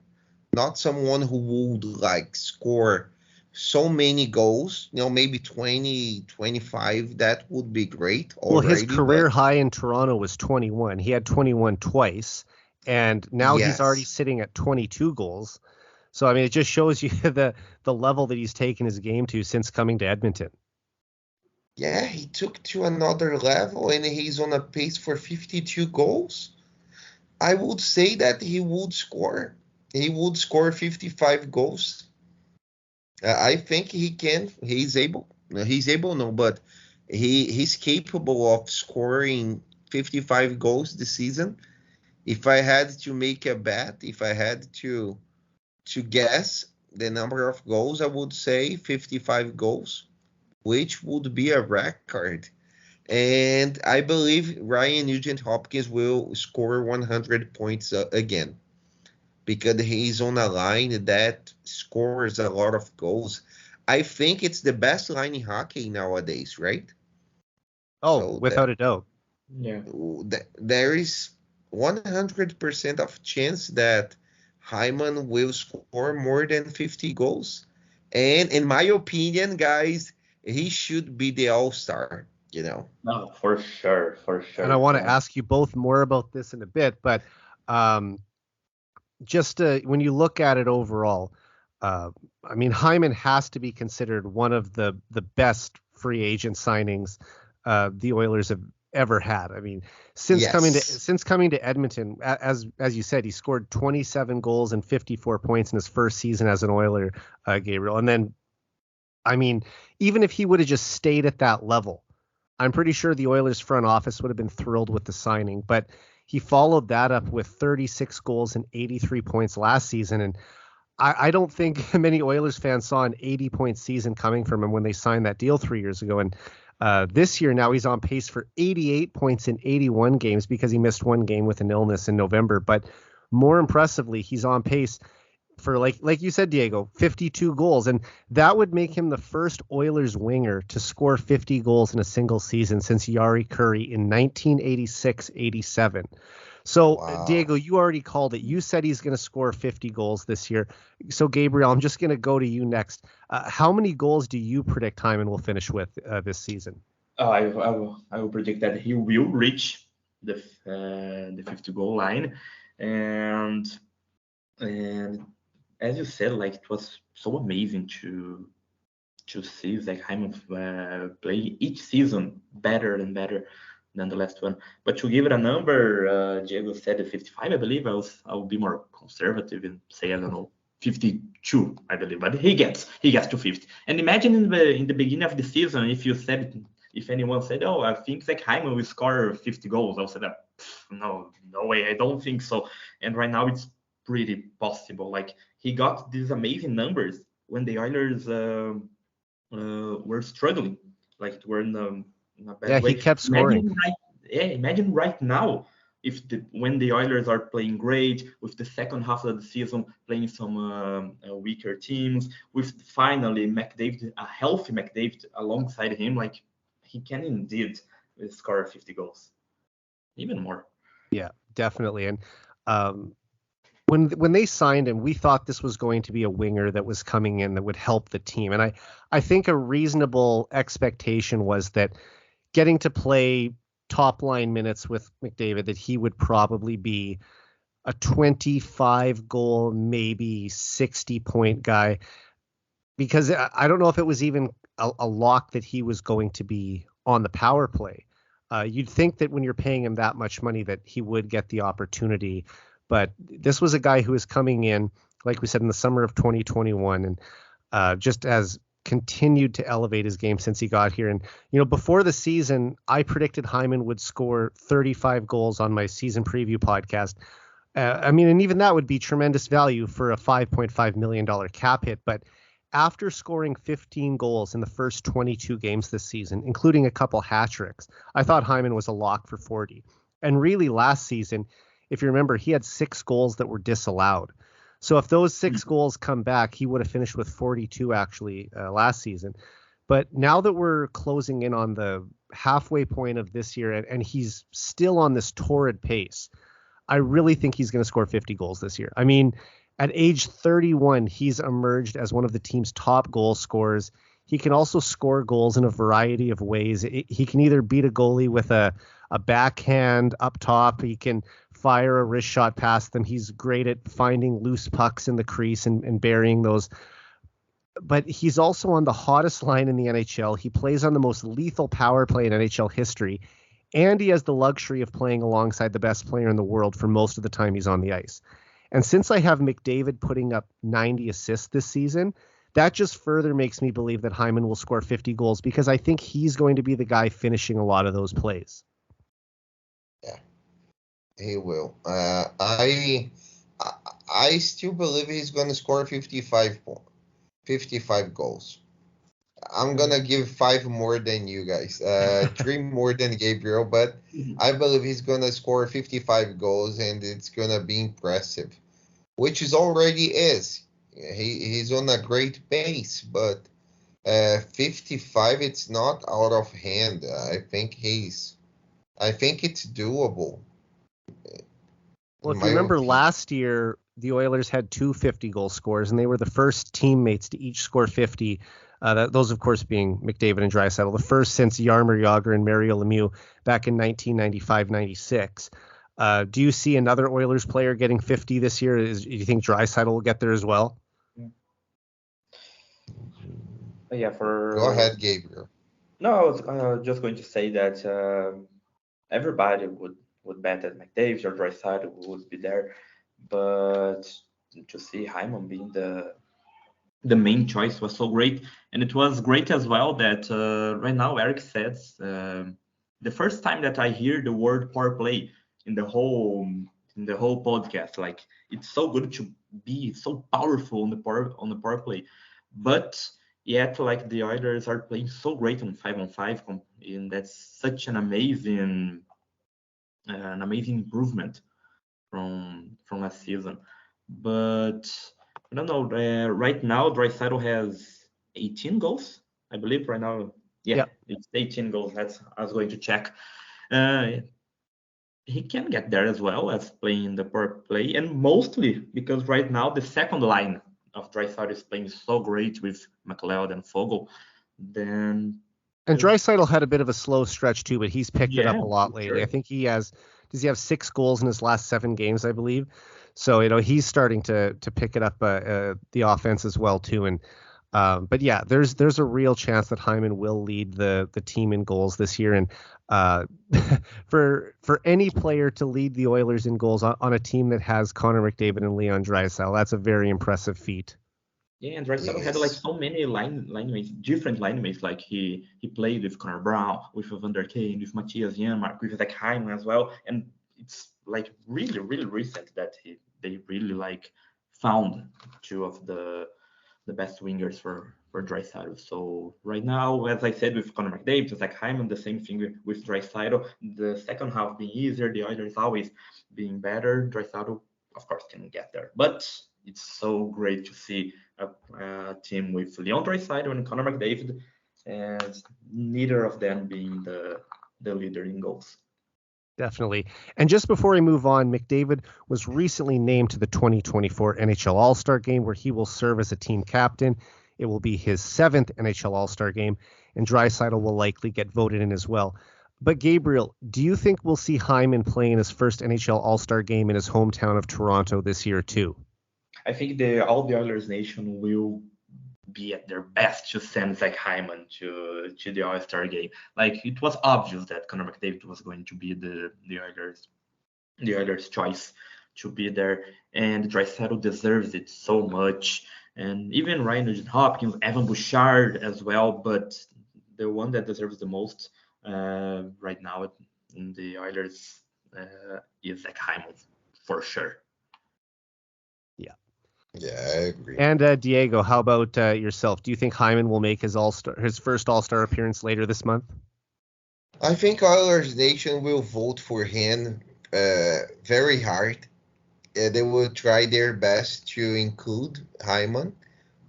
not someone who would like score so many goals, maybe 20, 25. That would be great Well, his already, career but high in Toronto was 21. He had 21 twice, and now he's already yes. sitting at 22 goals. So, I mean, it just shows you the level that he's taken his game to since coming to Edmonton. Yeah, he took to another level and he's on a pace for 52 goals. I would say that he would score. He would score 55 goals. I think he can. He's able. No, he's able, no, but he's capable of scoring 55 goals this season. If I had to make a bet, if I had to guess the number of goals, I would say 55 goals, which would be a record. And I believe Ryan Nugent-Hopkins will score 100 points again, because he's on a line that scores a lot of goals. I think it's the best line in hockey nowadays, right? Oh, So without a doubt. Yeah. there is 100% of chance that Hyman will score more than 50 goals. And in my opinion, guys, he should be the all-star. No, for sure, for And I sure. want to ask you both more about this in a bit, but just when you look at it overall, I mean, Hyman has to be considered one of the best free agent signings the Oilers have ever had. I mean, since coming to Edmonton, as you said, he scored 27 goals and 54 points in his first season as an Oiler, Gabriel. And then, I mean, even if he would have just stayed at that level, I'm pretty sure the Oilers front office would have been thrilled with the signing. But he followed that up with 36 goals and 83 points last season. And I don't think many Oilers fans saw an 80-point season coming from him when they signed that deal 3 years ago. And this year now he's on pace for 88 points in 81 games because he missed one game with an illness in November. But more impressively, he's on pace for, like you said, Diego, 52 goals. And that would make him the first Oilers winger to score 50 goals in a single season since Yari Curry in 1986-87. So, Wow. Diego, you already called it. You said he's going to score 50 goals this year. So, Gabriel, I'm just going to go to you next. How many goals do you predict Hyman will finish with this season? I will predict that he will reach the 50 goal line, and as you said, like, it was so amazing to see Zach Hyman play each season better and better than the last one. But to give it a number, Diego said 55, I believe. I'll be more conservative and say, I don't know, 52, I believe. But he gets to 50. And imagine in the beginning of the season, if anyone said, oh, I think Zach Hyman will score 50 goals, I'll say that, no way, I don't think so. And right now it's pretty possible. Like, he got these amazing numbers when the Oilers were struggling, like, were in a bad way. He kept scoring. Imagine right now, when the Oilers are playing great, with the second half of the season playing some weaker teams, with finally McDavid, a healthy McDavid alongside him, like, he can indeed score 50 goals, even more. Yeah, definitely. And when they signed him, we thought this was going to be a winger that was coming in that would help the team. And I think a reasonable expectation was that getting to play top line minutes with McDavid, that he would probably be a 25 goal, maybe 60 point guy, because I don't know if it was even a lock that he was going to be on the power play. You'd think that when you're paying him that much money that he would get the opportunity, But this was a guy who was coming in, like we said, in the summer of 2021, and just has continued to elevate his game since he got here. And, before the season, I predicted Hyman would score 35 goals on my season preview podcast. And even that would be tremendous value for a $5.5 million cap hit. But after scoring 15 goals in the first 22 games this season, including a couple hat tricks, I thought Hyman was a lock for 40. And really last season, if you remember, he had 6 goals that were disallowed. So if those 6 goals come back, he would have finished with 42 actually last season. But now that we're closing in on the halfway point of this year, and he's still on this torrid pace, I really think he's going to score 50 goals this year. At age 31, he's emerged as one of the team's top goal scorers. He can also score goals in a variety of ways. He can either beat a goalie with a backhand up top. He can fire a wrist shot past them. He's great at finding loose pucks in the crease and burying those. But he's also on the hottest line in the NHL. He plays on the most lethal power play in NHL history. And he has the luxury of playing alongside the best player in the world for most of the time he's on the ice. And since I have McDavid putting up 90 assists this season, that just further makes me believe that Hyman will score 50 goals because I think he's going to be the guy finishing a lot of those plays. Yeah, he will. I still believe he's going to score 55 goals. I'm going to give 5 more than you guys, 3 more than Gabriel, but I believe he's going to score 55 goals and it's going to be impressive, which is already is. He's on a great pace, but 55, it's not out of hand. I think it's doable. Well, if you remember last year, the Oilers had 2 50-goal scorers, and they were the first teammates to each score 50. Those, of course, being McDavid and Draisaitl, the first since Jaromir Jagr and Mario Lemieux back in 1995-96. Do you see another Oilers player getting 50 this year? Do you think Draisaitl will get there as well? Yeah, Go ahead, Gabriel. No, I was just going to say that everybody would bet that McDavid or Draisaitl would be there, but to see Hyman being the main choice was so great. And it was great as well that right now Eric says the first time that I hear the word power play in the whole podcast, like it's so good to be so powerful on the power play, but yet like the Oilers are playing so great on 5-on-5, and that's such an amazing improvement from last season. But I don't know. Right now, Draisaitl has 18 goals, I believe. Right now, yeah. It's 18 goals. I was going to check. He can get there as well as playing the power play, and mostly because right now the second line of Draisaitl is playing so great with McLeod and Fogle. And Draisaitl had a bit of a slow stretch too, but he's picked it up a lot lately. Sure. I think does he have 6 goals in his last 7 games, I believe. So, he's starting to pick it up the offense as well too. And but yeah, there's a real chance that Hyman will lead the team in goals this year. And for any player to lead the Oilers in goals on a team that has Connor McDavid and Leon Draisaitl, that's a very impressive feat. Yeah, and Draisaitl had like so many line-mates, different line-mates. Like he played with Connor Brown, with Evander Kane, with Matthias Janmark, with like Hyman as well. And it's like really, really recent that they really like found 2 of the best wingers for Draisaitl. So right now, as I said with Connor McDavid, it's like Hyman, the same thing with Draisaitl. The second half being easier, the Oilers always being better. Draisaitl, of course, can get there, but it's so great to see a team with Leon Draisaitl and Connor McDavid, and neither of them being the leader in goals. Definitely. And just before we move on, McDavid was recently named to the 2024 NHL All-Star Game, where he will serve as a team captain. It will be his 7th NHL All-Star Game, and Draisaitl will likely get voted in as well. But Gabriel, do you think we'll see Hyman playing his first NHL All-Star Game in his hometown of Toronto this year too? I think all the Oilers nation will be at their best to send Zach Hyman to the All-Star Game. Like, it was obvious that Connor McDavid was going to be the Oilers choice to be there. And Draisaitl deserves it so much. And even Ryan Nugent-Hopkins, Evan Bouchard as well, but the one that deserves the most right now in the Oilers is Zach Hyman, for sure. Yeah, I agree. And Diego, how about yourself? Do you think Hyman will make his first All-Star appearance later this month? I think Oilers Nation will vote for him very hard. They will try their best to include Hyman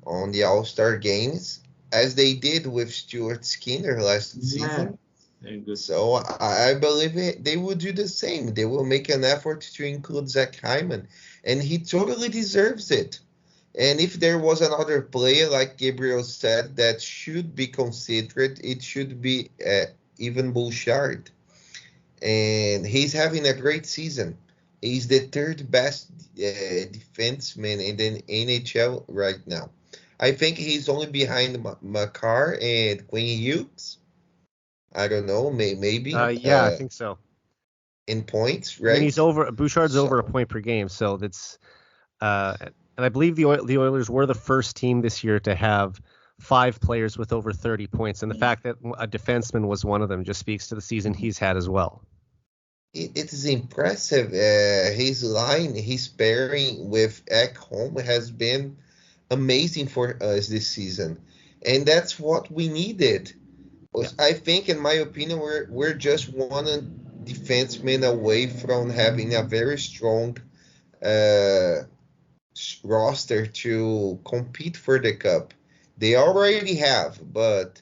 on the All-Star games, as they did with Stuart Skinner last season. Very good. So I believe they will do the same. They will make an effort to include Zach Hyman, and he totally deserves it. And if there was another player, like Gabriel said, that should be considered, it should be Evan Bouchard. And he's having a great season. He's the third best defenseman in the NHL right now. I think he's only behind Makar and Quinn Hughes. I don't know, maybe. Yeah, I think so. In points, right? I mean, Bouchard's over a point per game, so that's. And I believe the Oilers were the first team this year to have 5 players with over 30 points, and the fact that a defenseman was one of them just speaks to the season he's had as well. It is impressive. His line, his pairing with Ekholm has been amazing for us this season, and that's what we needed. Yeah. I think, in my opinion, we're just one defenseman away from having a very strong roster to compete for the cup. They already have, but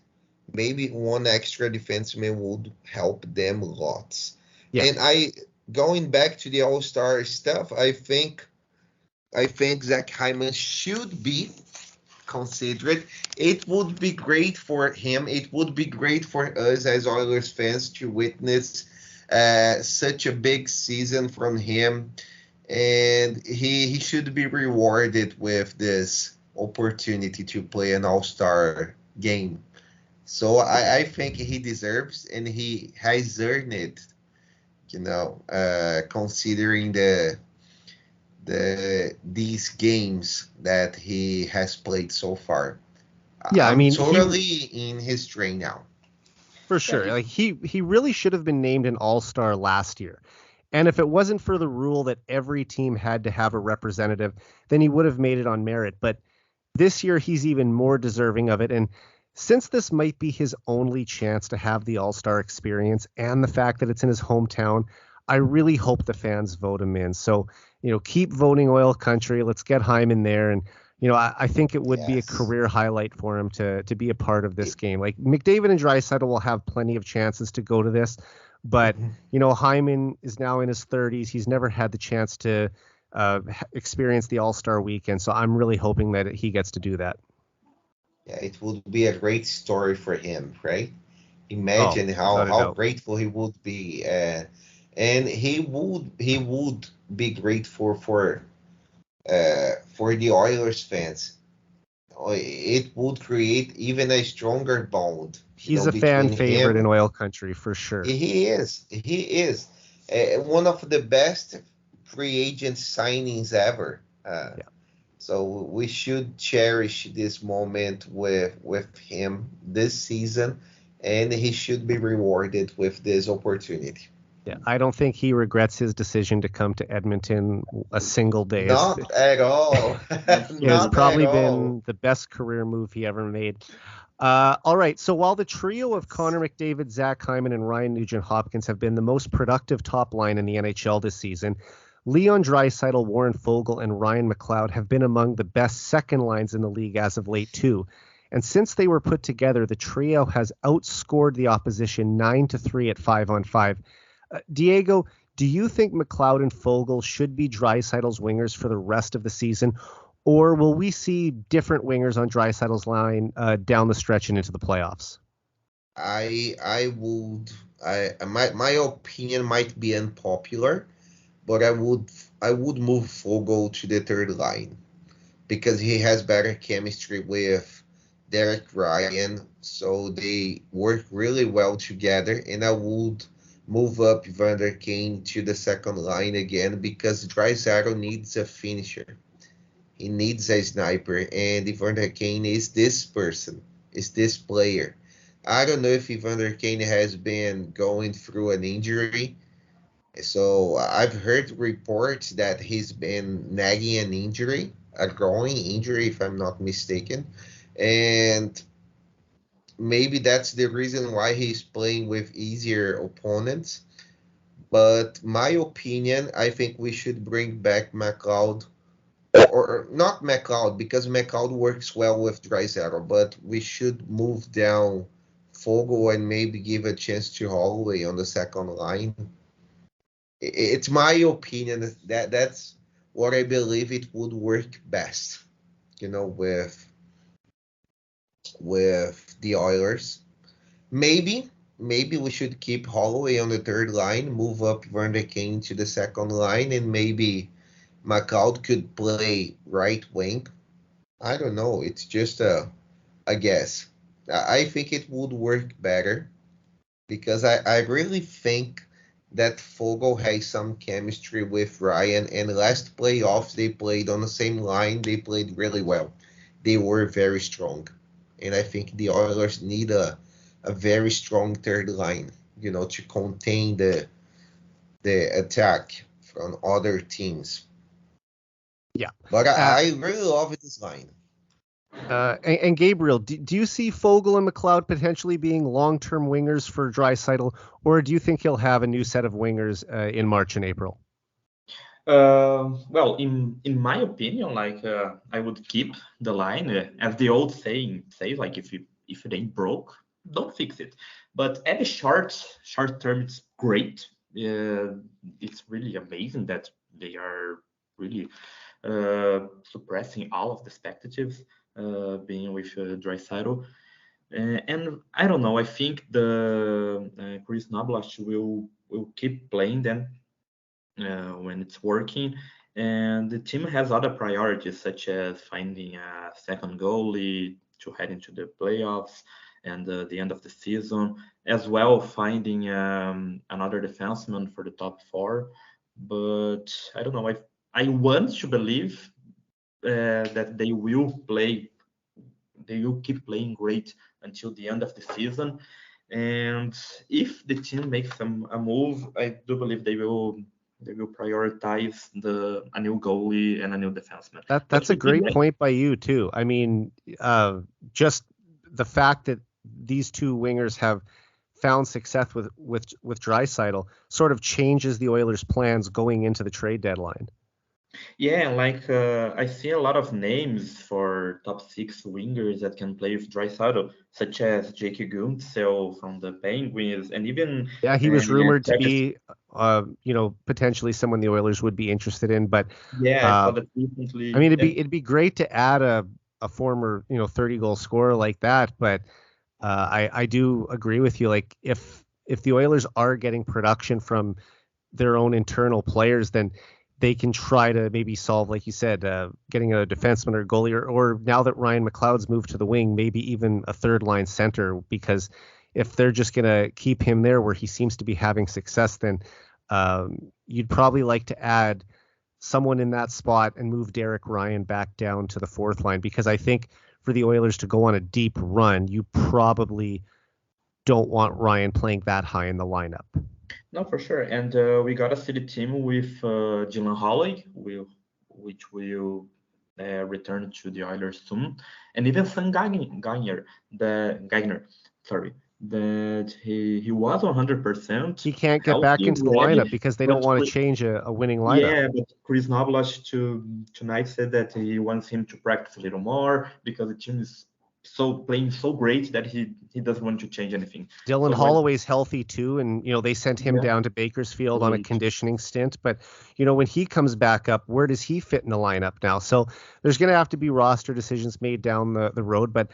maybe one extra defenseman would help them lots. Yeah. And going back to the All-Star stuff, I think Zach Hyman should be considered. It would be great for him. It would be great for us as Oilers fans to witness such a big season from him. And he should be rewarded with this opportunity to play an All-Star game. So I think he deserves, and he has earned it, considering these games that he has played so far. Yeah, I mean, totally in his train now. For sure. Like he really should have been named an All-Star last year. And if it wasn't for the rule that every team had to have a representative, then he would have made it on merit. But this year, he's even more deserving of it. And since this might be his only chance to have the All-Star experience and the fact that it's in his hometown, I really hope the fans vote him in. So, keep voting Oil Country. Let's get Hyman there. And, I think it would be a career highlight for him to be a part of this game. Like, McDavid and Draisaitl will have plenty of chances to go to this. But, Hyman is now in his 30s. He's never had the chance to experience the All-Star weekend. So I'm really hoping that he gets to do that. Yeah, it would be a great story for him, right? Imagine how grateful he would be. And he would be grateful for the Oilers fans. It would create even a stronger bond. He's a fan favorite in Oil Country for sure. He is. One of the best free agent signings ever. So we should cherish this moment with him this season, and he should be rewarded with this opportunity. Yeah, I don't think he regrets his decision to come to Edmonton a single day. Not at all. It's probably been the best career move he ever made. All right, so while the trio of Connor McDavid, Zach Hyman, and Ryan Nugent-Hopkins have been the most productive top line in the NHL this season, Leon Draisaitl, Warren Foegele, and Ryan McLeod have been among the best second lines in the league as of late, too. And since they were put together, the trio has outscored the opposition 9-3 at 5-on-5. Diego, do you think McLeod and Foegele should be Draisaitl's wingers for the rest of the season, or will we see different wingers on Draisaitl's line down the stretch and into the playoffs? My opinion might be unpopular, but I would move Foegele to the third line because he has better chemistry with Derek Ryan, so they work really well together, and I would move up Evander Kane to the second line again because Draisaitl needs a finisher. He needs a sniper, and Evander Kane is this person, is this player. I don't know if Evander Kane has been going through an injury. So I've heard reports that he's been nagging an injury, a growing injury, if I'm not mistaken. And maybe that's the reason why he's playing with easier opponents. But my opinion, I think we should bring back McLeod, or not McLeod, because McLeod works well with Draisaitl, but we should move down Fogel and maybe give a chance to Holloway on the second line. It's my opinion that that's what I believe it would work best, with the Oilers. Maybe we should keep Holloway on the third line, move up Werner Kane to the second line, and maybe McLeod could play right wing. I don't know. It's just a guess. I think it would work better because I really think that Fogel has some chemistry with Ryan. And last playoffs, they played on the same line. They played really well. They were very strong. And I think the Oilers need a very strong third line, to contain the attack from other teams. Yeah. But I really love this line. And Gabriel, do you see Fogel and McLeod potentially being long-term wingers for Draisaitl, or do you think he'll have a new set of wingers in March and April? Well, in my opinion, I would keep the line as the old saying says, like if it ain't broke, don't fix it. But at the short term, it's great. It's really amazing that they are really suppressing all of the expectations being with Draisaitl. And I don't know. I think the Chris Nablash will keep playing them when it's working. And the team has other priorities, such as finding a second goalie to head into the playoffs and the end of the season, as well finding another defenseman for the top four. But I don't know. I want to believe that they will keep playing great until the end of the season. And if the team makes a move, I do believe they will prioritize a new goalie and a new defenseman. That's a great point by you too. I mean, just the fact that these two wingers have found success with Draisaitl sort of changes the Oilers' plans going into the trade deadline. Yeah, I see a lot of names for top six wingers that can play with Draisaitl, such as Jake Guentzel from the Penguins, and even he was rumored to be, potentially someone the Oilers would be interested in. But I saw that recently. I mean, it'd be great to add a former 30-goal scorer like that. But I do agree with you. Like if the Oilers are getting production from their own internal players, then they can try to maybe solve, like you said, getting a defenseman or goalie, or now that Ryan McLeod's moved to the wing, maybe even a third line center, because if they're just going to keep him there where he seems to be having success, then you'd probably like to add someone in that spot and move Derek Ryan back down to the fourth line, because I think for the Oilers to go on a deep run, you probably don't want Ryan playing that high in the lineup. No, for sure. And we got a city team with Dylan Holloway, which will return to the Oilers soon, and even Sam Gagner, that he was 100%. He can't get back into the lineup because they don't want to change a winning lineup. Yeah, but Chris Nablash tonight said that he wants him to practice a little more because the team is playing so great that he doesn't want to change anything. Dylan Holloway's healthy too, and they sent him down to Bakersfield on a conditioning stint. But when he comes back up, where does he fit in the lineup now? So there's going to have to be roster decisions made down the road. But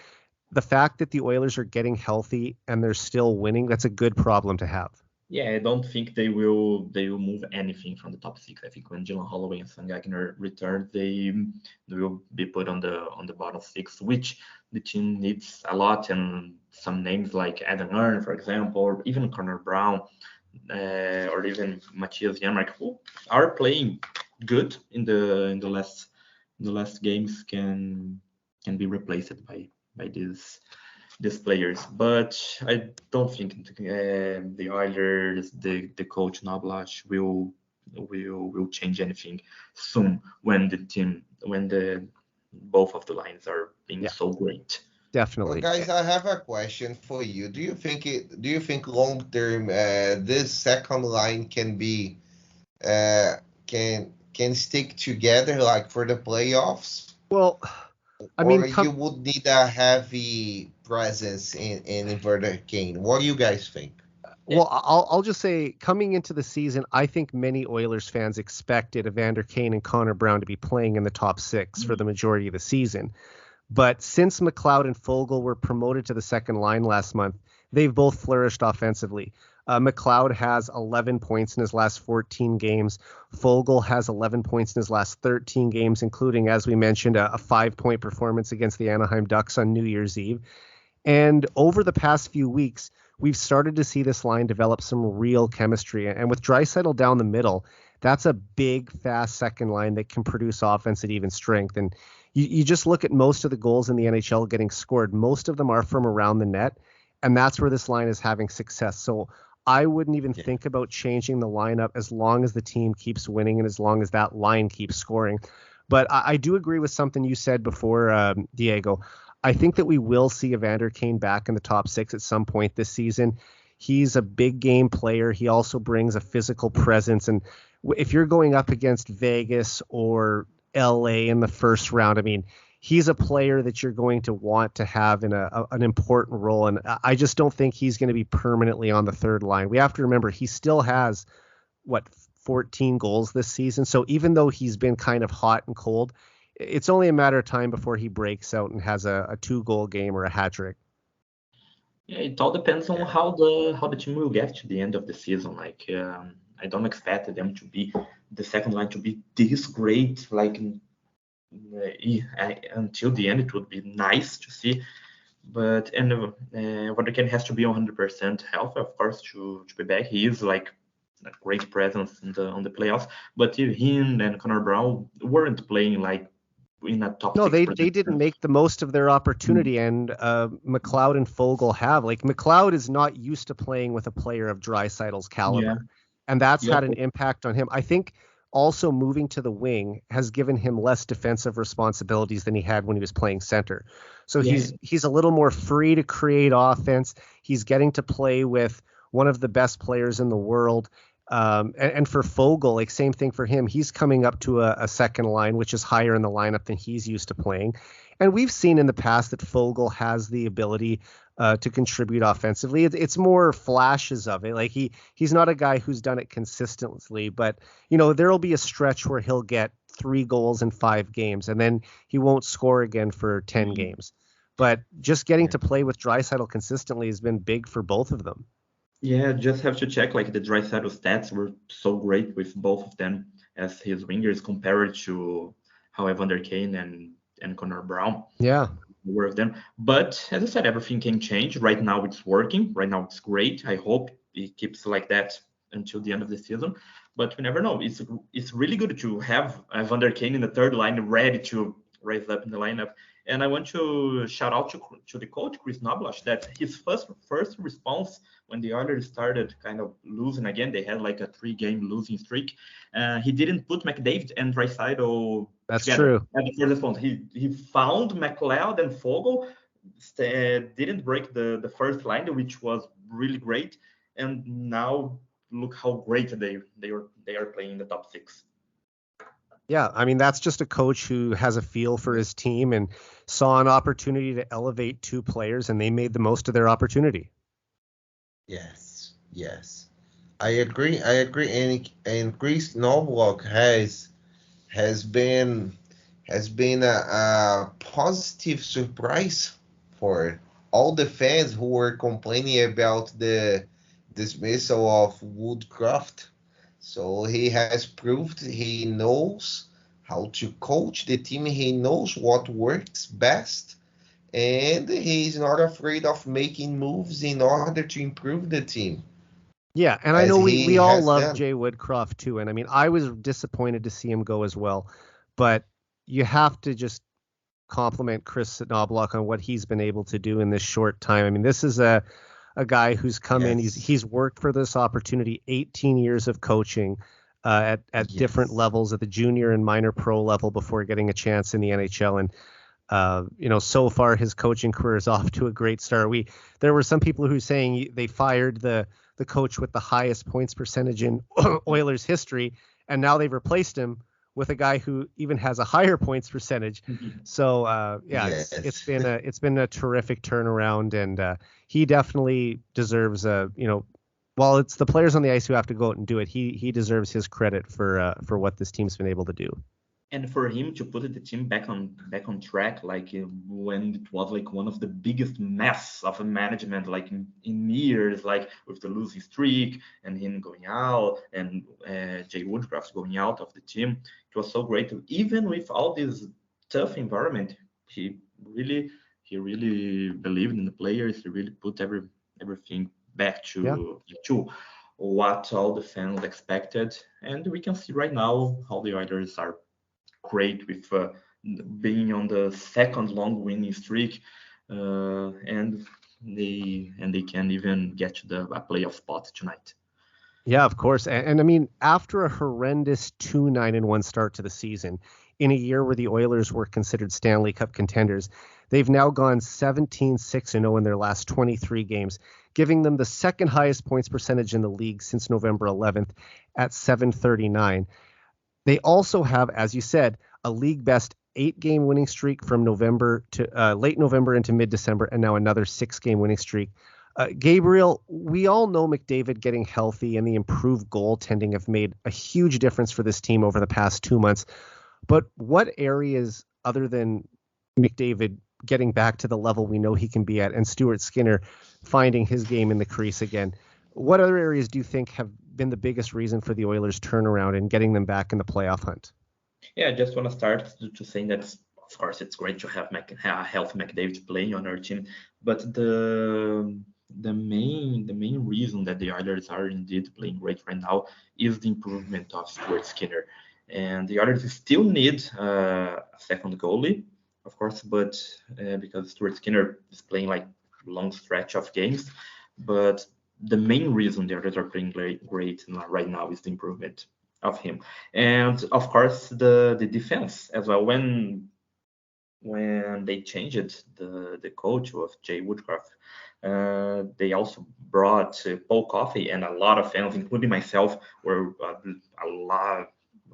the fact that the Oilers are getting healthy and they're still winning, that's a good problem to have. Yeah, I don't think they will move anything from the top six. I think when Dylan Holloway and Sam Gagner return, they will be put on the bottom six, which the team needs a lot. And some names like Adam Earn, for example, or even Connor Brown, or even Matthias Janmark, who are playing good in the last games, can be replaced by these players. But I don't think the Oilers, the coach Nablash will change anything soon when the both of the lines are being Yeah, so great. Well, definitely. guys, I have a question for you. Do you think long term this second line can be uh, can stick together like for the playoffs, Well, I mean, or you would need a heavy presence in Evander Kane? What do you guys think? well, I'll just say, coming into the season, I think many Oilers fans expected Evander Kane and Connor Brown to be playing in the top six for the majority of the season. But since McLeod and Foegele were promoted to the second line last month, they've both flourished offensively. McLeod has 11 points in his last 14 games. Foegele has 11 points in his last 13 games, including, as we mentioned, a 5-point performance against the Anaheim Ducks on New Year's Eve. And over the past few weeks, we've started to see this line develop some real chemistry. And with Draisaitl down the middle, that's a big, fast second line that can produce offense at even strength. And you just look at most of the goals in the NHL getting scored. Most of them are from around the net, and that's where this line is having success. So I wouldn't even think about changing the lineup as long as the team keeps winning and as long as that line keeps scoring. But I do agree with something you said before, Diego. I think that we will see Evander Kane back in the top six at some point this season. He's a big game player. He also brings a physical presence. And if you're going up against Vegas or LA in the first round, I mean, he's a player that you're going to want to have in an important role. And I just don't think he's going to be permanently on the third line. We have to remember he still has, 14 goals this season. So even though he's been kind of hot and cold, it's only a matter of time before he breaks out and has a 2-goal game or a hat trick. Yeah, it all depends on how the team will get to the end of the season. Like, I don't expect them to be the second line to be this great. Like, until the end, it would be nice to see. But Wonderkin has to be 100% healthy, of course, to be back. He is like a great presence on the playoffs. But if him and Connor Brown weren't playing like in a top No, six they didn't make the most of their opportunity, and McLeod and Foegele have. Like, McLeod is not used to playing with a player of Draisaitl's caliber, and that's had an impact on him. I think also moving to the wing has given him less defensive responsibilities than he had when he was playing center. So he's a little more free to create offense. He's getting to play with one of the best players in the world. And for Foegele, like, same thing for him. He's coming up to a second line, which is higher in the lineup than he's used to playing. And we've seen in the past that Foegele has the ability to contribute offensively. It's more flashes of it. Like, he's not a guy who's done it consistently, but there'll be a stretch where he'll get 3 goals in 5 games, and then he won't score again for 10 games. But just getting to play with Draisaitl consistently has been big for both of them. Yeah, just have to check, like, the Draisaitl stats were so great with both of them as his wingers compared to how Evander Kane and Connor Brown were of them. But as I said, everything can change. Right now it's working. Right now it's great. I hope it keeps like that until the end of the season. But we never know. It's really good to have Evander Kane in the third line ready to raise up in the lineup. And I want to shout out to the coach, Chris Nablash, that his first response when the Oilers started kind of losing again, they had like a 3-game losing streak. He didn't put McDavid and Draisaitl That's together. true. At the first response, he found McLeod and Foegele, didn't break the first line, which was really great. And now look how great they are playing in the top 6. Yeah, I mean, that's just a coach who has a feel for his team and saw an opportunity to elevate 2 players, and they made the most of their opportunity. Yes. I agree. And Chris Nowak has been a positive surprise for all the fans who were complaining about the dismissal of Woodcroft. So he has proved he knows how to coach the team. He knows what works best, and he's not afraid of making moves in order to improve the team. Yeah, and I as know he we all has love done. Jay Woodcroft too, and I mean I was disappointed to see him go as well, but you have to just compliment Chris Knobloch on what he's been able to do in this short time. I mean, this is a guy who's come in. Yes. He's worked for this opportunity, 18 years of coaching at different Yes. levels at the junior and minor pro level before getting a chance in the NHL. And so far his coaching career is off to a great start. There were some people who were saying they fired the coach with the highest points percentage in Oilers history, and now they've replaced him with a guy who even has a higher points percentage. So yeah, Yes. it's been a terrific turnaround, and he definitely deserves while it's the players on the ice who have to go out and do it, he deserves his credit for what this team's been able to do. And for him to put the team back on track, like when it was like one of the biggest mess of a management, like in years, like with the losing streak and him going out and Jay Woodcroft going out of the team, it was so great. Even with all this tough environment, he really believed in the players. He really put everything back Yeah. to what all the fans expected, and we can see right now how the Oilers are great with being on the second long winning streak, and they can even get to a playoff spot tonight. Yeah, of course. And I mean, after a horrendous 2-9-1 start to the season, in a year where the Oilers were considered Stanley Cup contenders, they've now gone 17-6-0 in their last 23 games, giving them the second highest points percentage in the league since November 11th at 739. They also have, as you said, a league best 8-game winning streak from November to late November into mid-December, and now another 6-game winning streak. Gabriel, we all know McDavid getting healthy and the improved goaltending have made a huge difference for this team over the past 2 months. But what areas, other than McDavid getting back to the level we know he can be at and Stuart Skinner finding his game in the crease again, what other areas do you think have been the biggest reason for the Oilers' turnaround and getting them back in the playoff hunt? Yeah, I just want to start to saying that of course it's great to have healthy McDavid playing on our team, but the main reason that the Oilers are indeed playing great right now is the improvement of Stuart Skinner, and the Oilers still need a second goalie, of course, but because Stuart Skinner is playing like long stretch of games, but the main reason the Oilers are playing great right now is the improvement of him, and of course the defense as well. When they changed the coach of Jay Woodcroft, they also brought Paul Coffey, and a lot of fans, including myself, were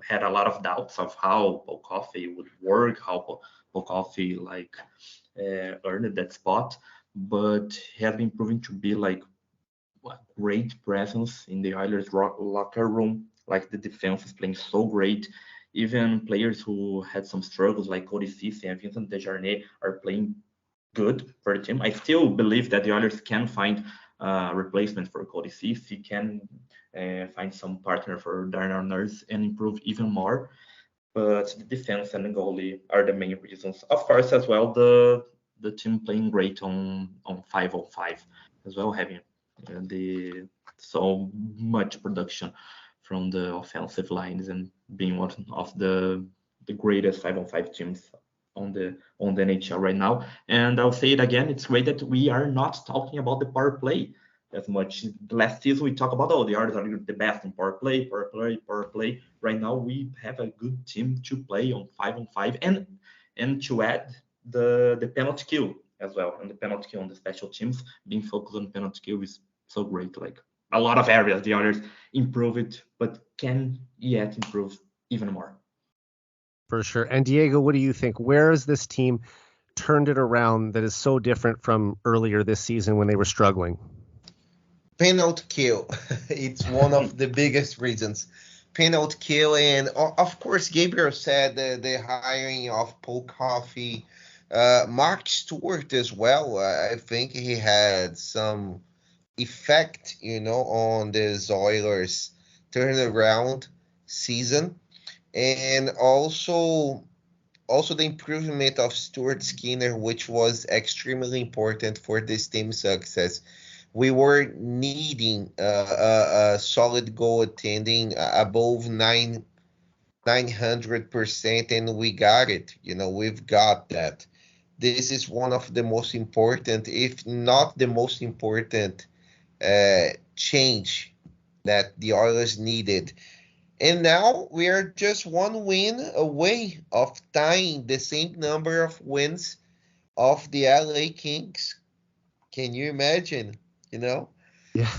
had a lot of doubts of how Paul Coffey would work, how Paul Coffey earned that spot, but he has been proven to be like a great presence in the Oilers locker room. Like the defense is playing so great. Even players who had some struggles like Cody Ceci and Vincent Desjardins are playing good for the team. I still believe that the Oilers can find a replacement for Cody Ceci, can find some partner for Darnell Nurse and improve even more. But the defense and the goalie are the main reasons. Of course, as well, the team playing great on 5-on-5 as well, having the so much production from the offensive lines and being one of the greatest 5-on-5 teams on the NHL right now. And I'll say it again, it's great that we are not talking about the power play as much. Last season we talked about the Oilers are the best in power play, power play, power play. Right now we have a good team to play on 5-on-5 and to add the penalty kill as well. And the penalty kill on the special teams, being focused on penalty kill is so great. Like a lot of areas the Oilers improve it, but can yet improve even more. For sure. And Diego, what do you think? Where has this team turned it around that is so different from earlier this season when they were struggling? Penalty kill. It's one of the biggest reasons. Penalty kill, and of course, Gabriel said the hiring of Paul Coffey, Mark Stewart as well. I think he had some effect, on this Oilers turnaround season, and also the improvement of Stuart Skinner, which was extremely important for this team's success. we were needing a solid goaltending above 900%, and we got it. We've got that. This is one of the most important, if not the most important, change that the Oilers needed. And now we are just one win away of tying the same number of wins of the LA Kings. Can you imagine? Yeah.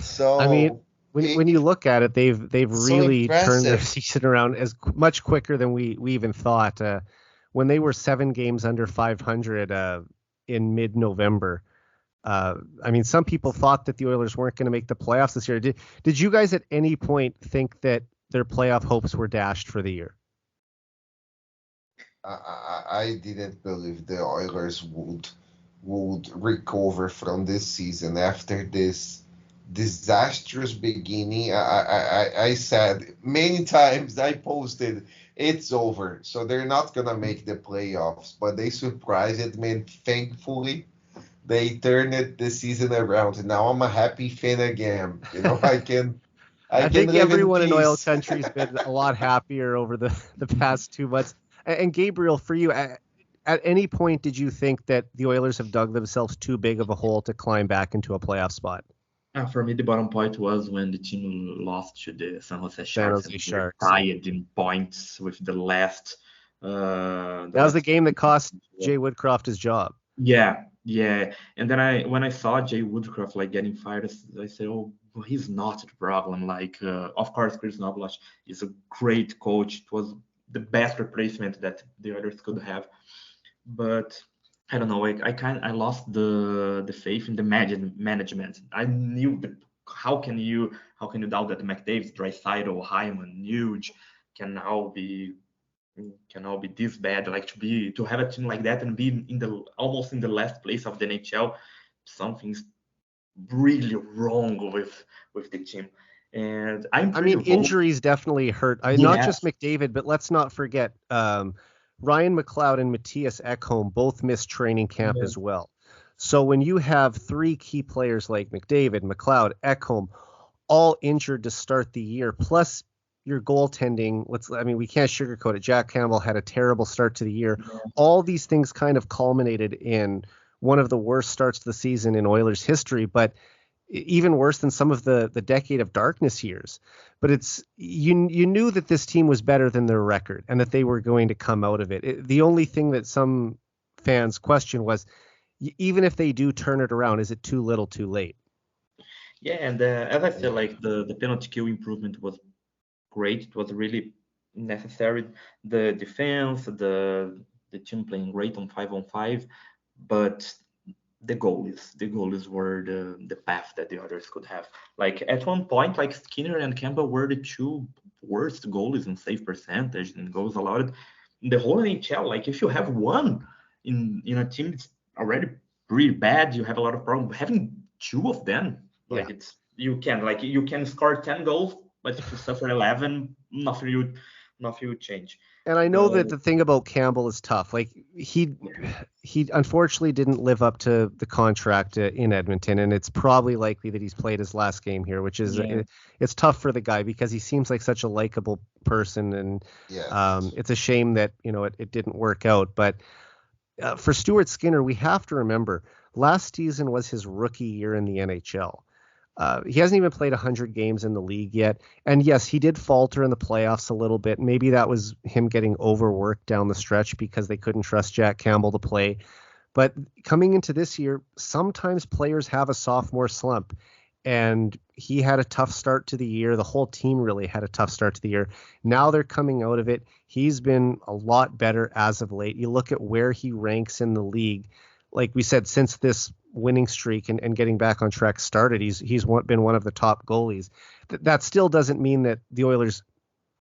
So I mean, when you look at it, they've so really turned their impressive. season around as much quicker than we even thought. When they were 7 games under 500 in mid-November. I mean, some people thought that the Oilers weren't going to make the playoffs this year. Did you guys at any point think that their playoff hopes were dashed for the year? I didn't believe the Oilers would recover from this season after this disastrous beginning. I said many times, I posted, it's over. So they're not going to make the playoffs, but they surprised me, and thankfully they turned the season around. Now I'm a happy fan again. I I can think live in everyone in oil peace. country's been a lot happier over the past 2 months. And Gabriel, for you, at any point did you think that the Oilers have dug themselves too big of a hole to climb back into a playoff spot? For me, the bottom point was when the team lost to the San Jose San Sharks Jose and were Sharks. tied in points with the last. That was the game that cost Jay Woodcroft his job. Yeah. And then when I saw Jay Woodcroft like getting fired, I said, "Oh, well, he's not the problem." Like, of course, Chris Novalash is a great coach. It was the best replacement that the Oilers could have, but I don't know. Like, I lost the faith in the management. I knew how can you doubt that McDavid, Draisaitl, Hyman, Nuge can all be this bad? Like, to have a team like that and be almost in the last place of the NHL, something's really wrong with the team. And I mean, injuries definitely hurt. Not just McDavid, but let's not forget Ryan McLeod and Matthias Ekholm both missed training camp as well. So when you have 3 key players like McDavid, McLeod, Ekholm, all injured to start the year, plus your goaltending, we can't sugarcoat it. Jack Campbell had a terrible start to the year. Yeah. All these things kind of culminated in one of the worst starts to the season in Oilers history, but even worse than some of the decade of darkness years. But it's you knew that this team was better than their record and that they were going to come out of it. The only thing that some fans questioned was, even if they do turn it around, is it too little too late? Yeah, and as I said, like the penalty kill improvement was great. It was really necessary. The defense, the team playing great on 5-on-5, but the goalies were the path that the others could have. Like, at one point, like, Skinner and Campbell were the 2 worst goalies in save percentage and goals allowed in the whole NHL. Like, if you have one in a team that's already pretty bad, you have a lot of problems. Having 2 of them, like, you can score 10 goals, but if you suffer 11, nothing would change. And I know that the thing about Campbell is tough. Like, he unfortunately didn't live up to the contract in Edmonton, and it's probably likely that he's played his last game here, which is it's tough for the guy because he seems like such a likable person, and it's a shame that it didn't work out. But for Stuart Skinner, we have to remember last season was his rookie year in the NHL. He hasn't even played 100 games in the league yet. And yes, he did falter in the playoffs a little bit. Maybe that was him getting overworked down the stretch because they couldn't trust Jack Campbell to play. But coming into this year, sometimes players have a sophomore slump. And he had a tough start to the year. The whole team really had a tough start to the year. Now they're coming out of it. He's been a lot better as of late. You look at where he ranks in the league. Like we said, since this winning streak and getting back on track started, he's been one of the top goalies. That still doesn't mean that the Oilers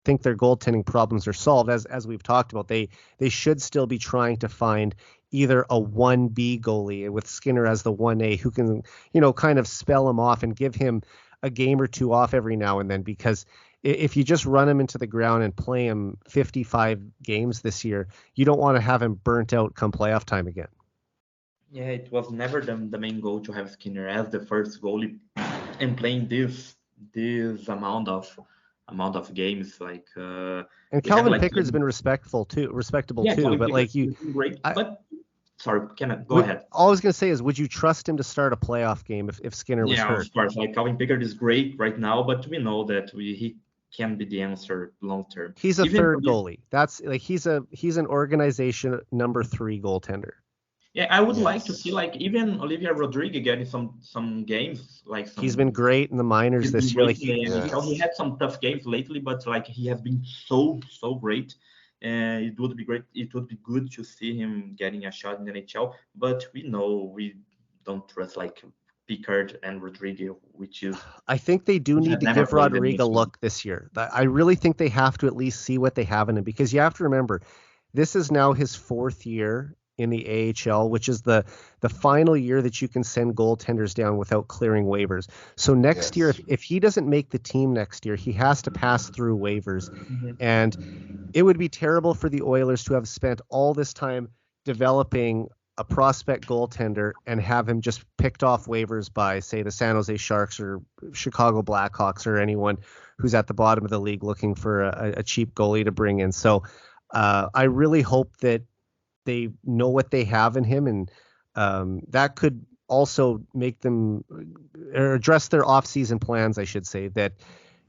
think their goaltending problems are solved. As we've talked about, they should still be trying to find either a 1B goalie with Skinner as the 1A who can, kind of spell him off and give him a game or 2 off every now and then, because if you just run him into the ground and play him 55 games this year, you don't want to have him burnt out come playoff time again. Yeah, it was never the main goal to have Skinner as the first goalie and playing this amount of games. Like And we have Calvin like Pickard's been respectable yeah, too. Kevin But Pickard like you, is doing great. I But sorry, can I go ahead? all I was gonna say is, would you trust him to start a playoff game if Skinner was Yeah, hurt? of course. Like Calvin Pickard is great right now, but we know that he can be the answer long term. He's a Even third goalie. That's like he's an organization number 3 goaltender. yeah, I would like to see Yes. like even Olivia Rodriguez getting some games, like He's been some. great in the minors He's been this year. great Like in the NHL. He Yes. had some tough games lately, but like he has been so great. And it would be great. It would be good to see him getting a shot in the NHL. But we know we don't trust like Pickard and Rodriguez, I think they do which need has to never give played the Rodrigo a NHL. look this year. I really think they have to at least see what they have in him, because you have to remember, this is now his 4th year in the AHL, which is the final year that you can send goaltenders down without clearing waivers. So next year, Yes. if he doesn't make the team next year, he has to pass through waivers. Mhm. And it would be terrible for the Oilers to have spent all this time developing a prospect goaltender and have him just picked off waivers by, say, the San Jose Sharks or Chicago Blackhawks or anyone who's at the bottom of the league looking for a cheap goalie to bring in. So I really hope that they know what they have in him, and that could also make them or address their off-season plans, I should say, that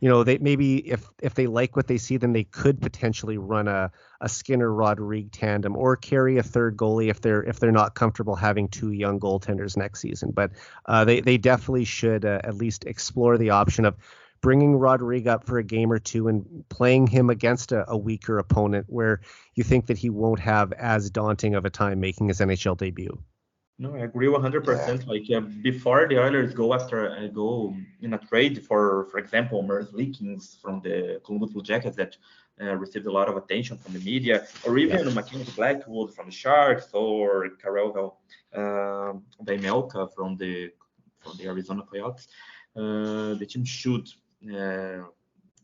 they maybe if they like what they see, then they could potentially run a Skinner Rodrigue tandem, or carry a third goalie if they're not comfortable having 2 young goaltenders next season. But they definitely should at least explore the option of bringing Rodrigue up for a game or two and playing him against a weaker opponent where you think that he won't have as daunting of a time making his NHL debut. No, I agree Yeah. 100%. Like before the Oilers go in a trade for example, Merzlikins from the Columbus Blue Jackets that received a lot of attention from the media, or Yeah. even Mackenzie Blackwood from the Sharks, or Karel Vejmelka from the Arizona Coyotes. The team should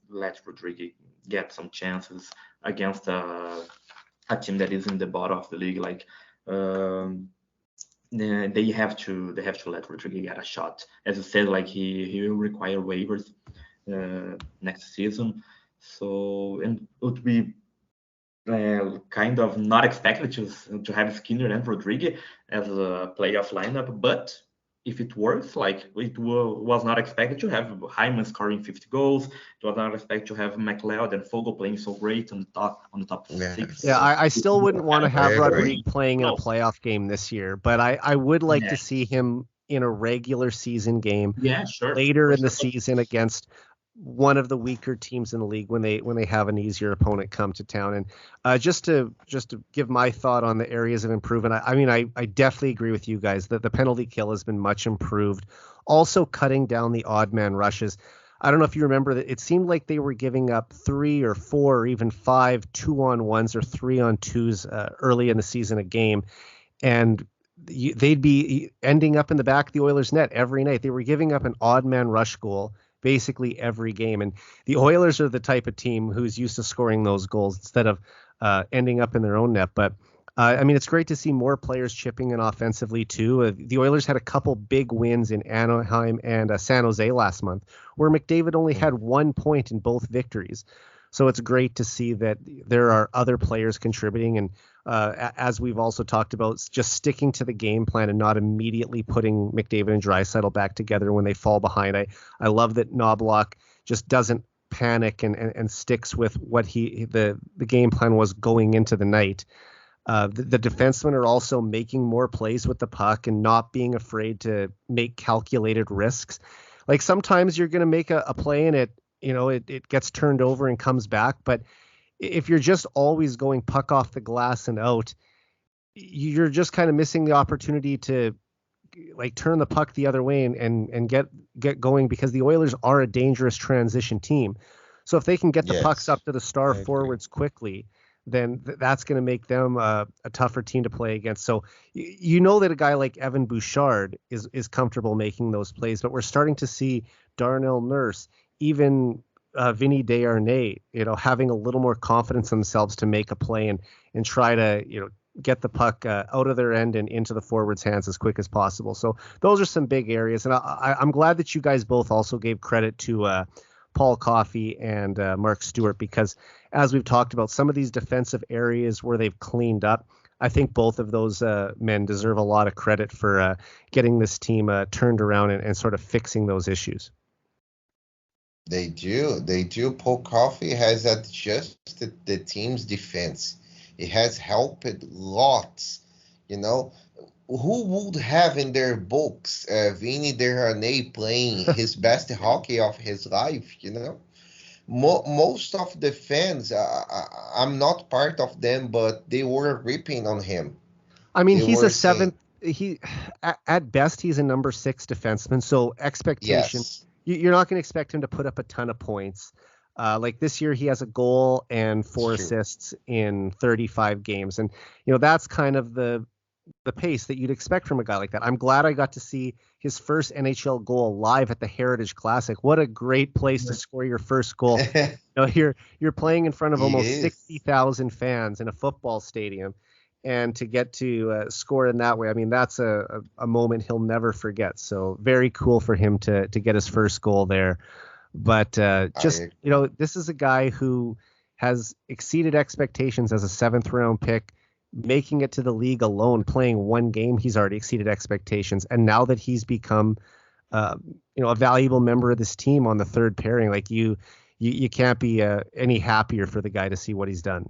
let Rodriguez get some chances against a team that is in the bottom of the league. Like they have to let Rodriguez get a shot. As you said, like he will require waivers next season. So, and it would be kind of not expected to have Skinner and Rodriguez as a playoff lineup, but if it works, like was not expected to have Hyman scoring 50 goals. It was not expected to have McLeod and Fogel playing so great on the top six. Yeah, Yes. I still wouldn't want to I have agree. Rodrigue playing in a No, playoff game this year, but I would like yeah, to see him in a regular season game yeah, sure, later for in the sure. season against one of the weaker teams in the league when they have an easier opponent come to town. And just to give my thought on the areas of improvement, I mean I definitely agree with you guys that the penalty kill has been much improved. Also cutting down the odd man rushes. I don't know if you remember that it seemed like they were giving up 3 or 4 or even 5 2-on-1s or 3-on-2s early in the season a game, and they'd be ending up in the back of the Oilers net every night. They were giving up an odd man rush goal basically every game, and the Oilers are the type of team who's used to scoring those goals instead of ending up in their own net. But I mean, it's great to see more players chipping in offensively too. The Oilers had a couple big wins in Anaheim and San Jose last month, where McDavid only had 1 point in both victories. So it's great to see that there are other players contributing, and as we've also talked about, just sticking to the game plan and not immediately putting McDavid and Draisaitl back together when they fall behind. I love that Knobloch just doesn't panic and sticks with what the game plan was going into the night. The defensemen are also making more plays with the puck and not being afraid to make calculated risks. Like sometimes you're going to make a play and it gets turned over and comes back. But if you're just always going puck off the glass and out, you're just kind of missing the opportunity to like turn the puck the other way and get going, because the Oilers are a dangerous transition team. So if they can get the pucks Yes. up to the star I agree. forwards quickly, then that's going to make them a tougher team to play against. So you know that a guy like Evan Bouchard is comfortable making those plays, but we're starting to see Darnell Nurse, even Vinny Desharnais, having a little more confidence in themselves to make a play and try to get the puck out of their end and into the forwards' hands as quick as possible. So those are some big areas. And I'm glad that you guys both also gave credit to Paul Coffey and Mark Stewart, because as we've talked about, some of these defensive areas where they've cleaned up, I think both of those men deserve a lot of credit for getting this team turned around and sort of fixing those issues. They do. Paul Coffey has adjusted the team's defense. It has helped lots. You know, who would have in their books Vinny Desharnais playing his best hockey of his life? You know, most of the fans, I'm not part of them, but they were ripping on him. I mean, They he's were a seventh. saying, At best, he's a number 6 defenseman. So expectation. yes, You're not going to expect him to put up a ton of points. Like this year, he has a goal and 4 it's true. assists in 35 games. And, that's kind of the pace that you'd expect from a guy like that. I'm glad I got to see his first NHL goal live at the Heritage Classic. What a great place to score your first goal. You're playing in front of It almost is. 60,000 fans in a football stadium. And to get to score in that way, I mean, that's a moment he'll never forget. So very cool for him to get his first goal there. But this is a guy who has exceeded expectations as a 7th round pick, making it to the league alone, playing 1 game. He's already exceeded expectations. And now that he's become, a valuable member of this team on the 3rd pairing, like you can't be any happier for the guy to see what he's done.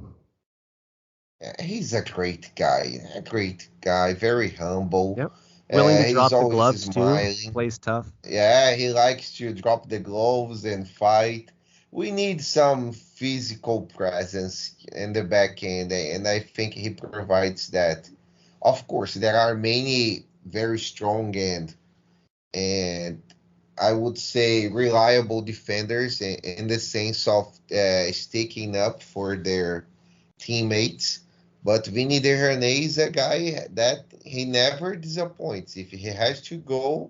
He's a great guy, very humble. Yep. Willing to He's drop the always gloves smiling. too. Plays tough. Yeah, he likes to drop the gloves and fight. We need some physical presence in the back end, and I think he provides that. Of course, there are many very strong and I would say reliable defenders in the sense of sticking up for their teammates. But Vinny Desharnais is a guy that he never disappoints. If he has to go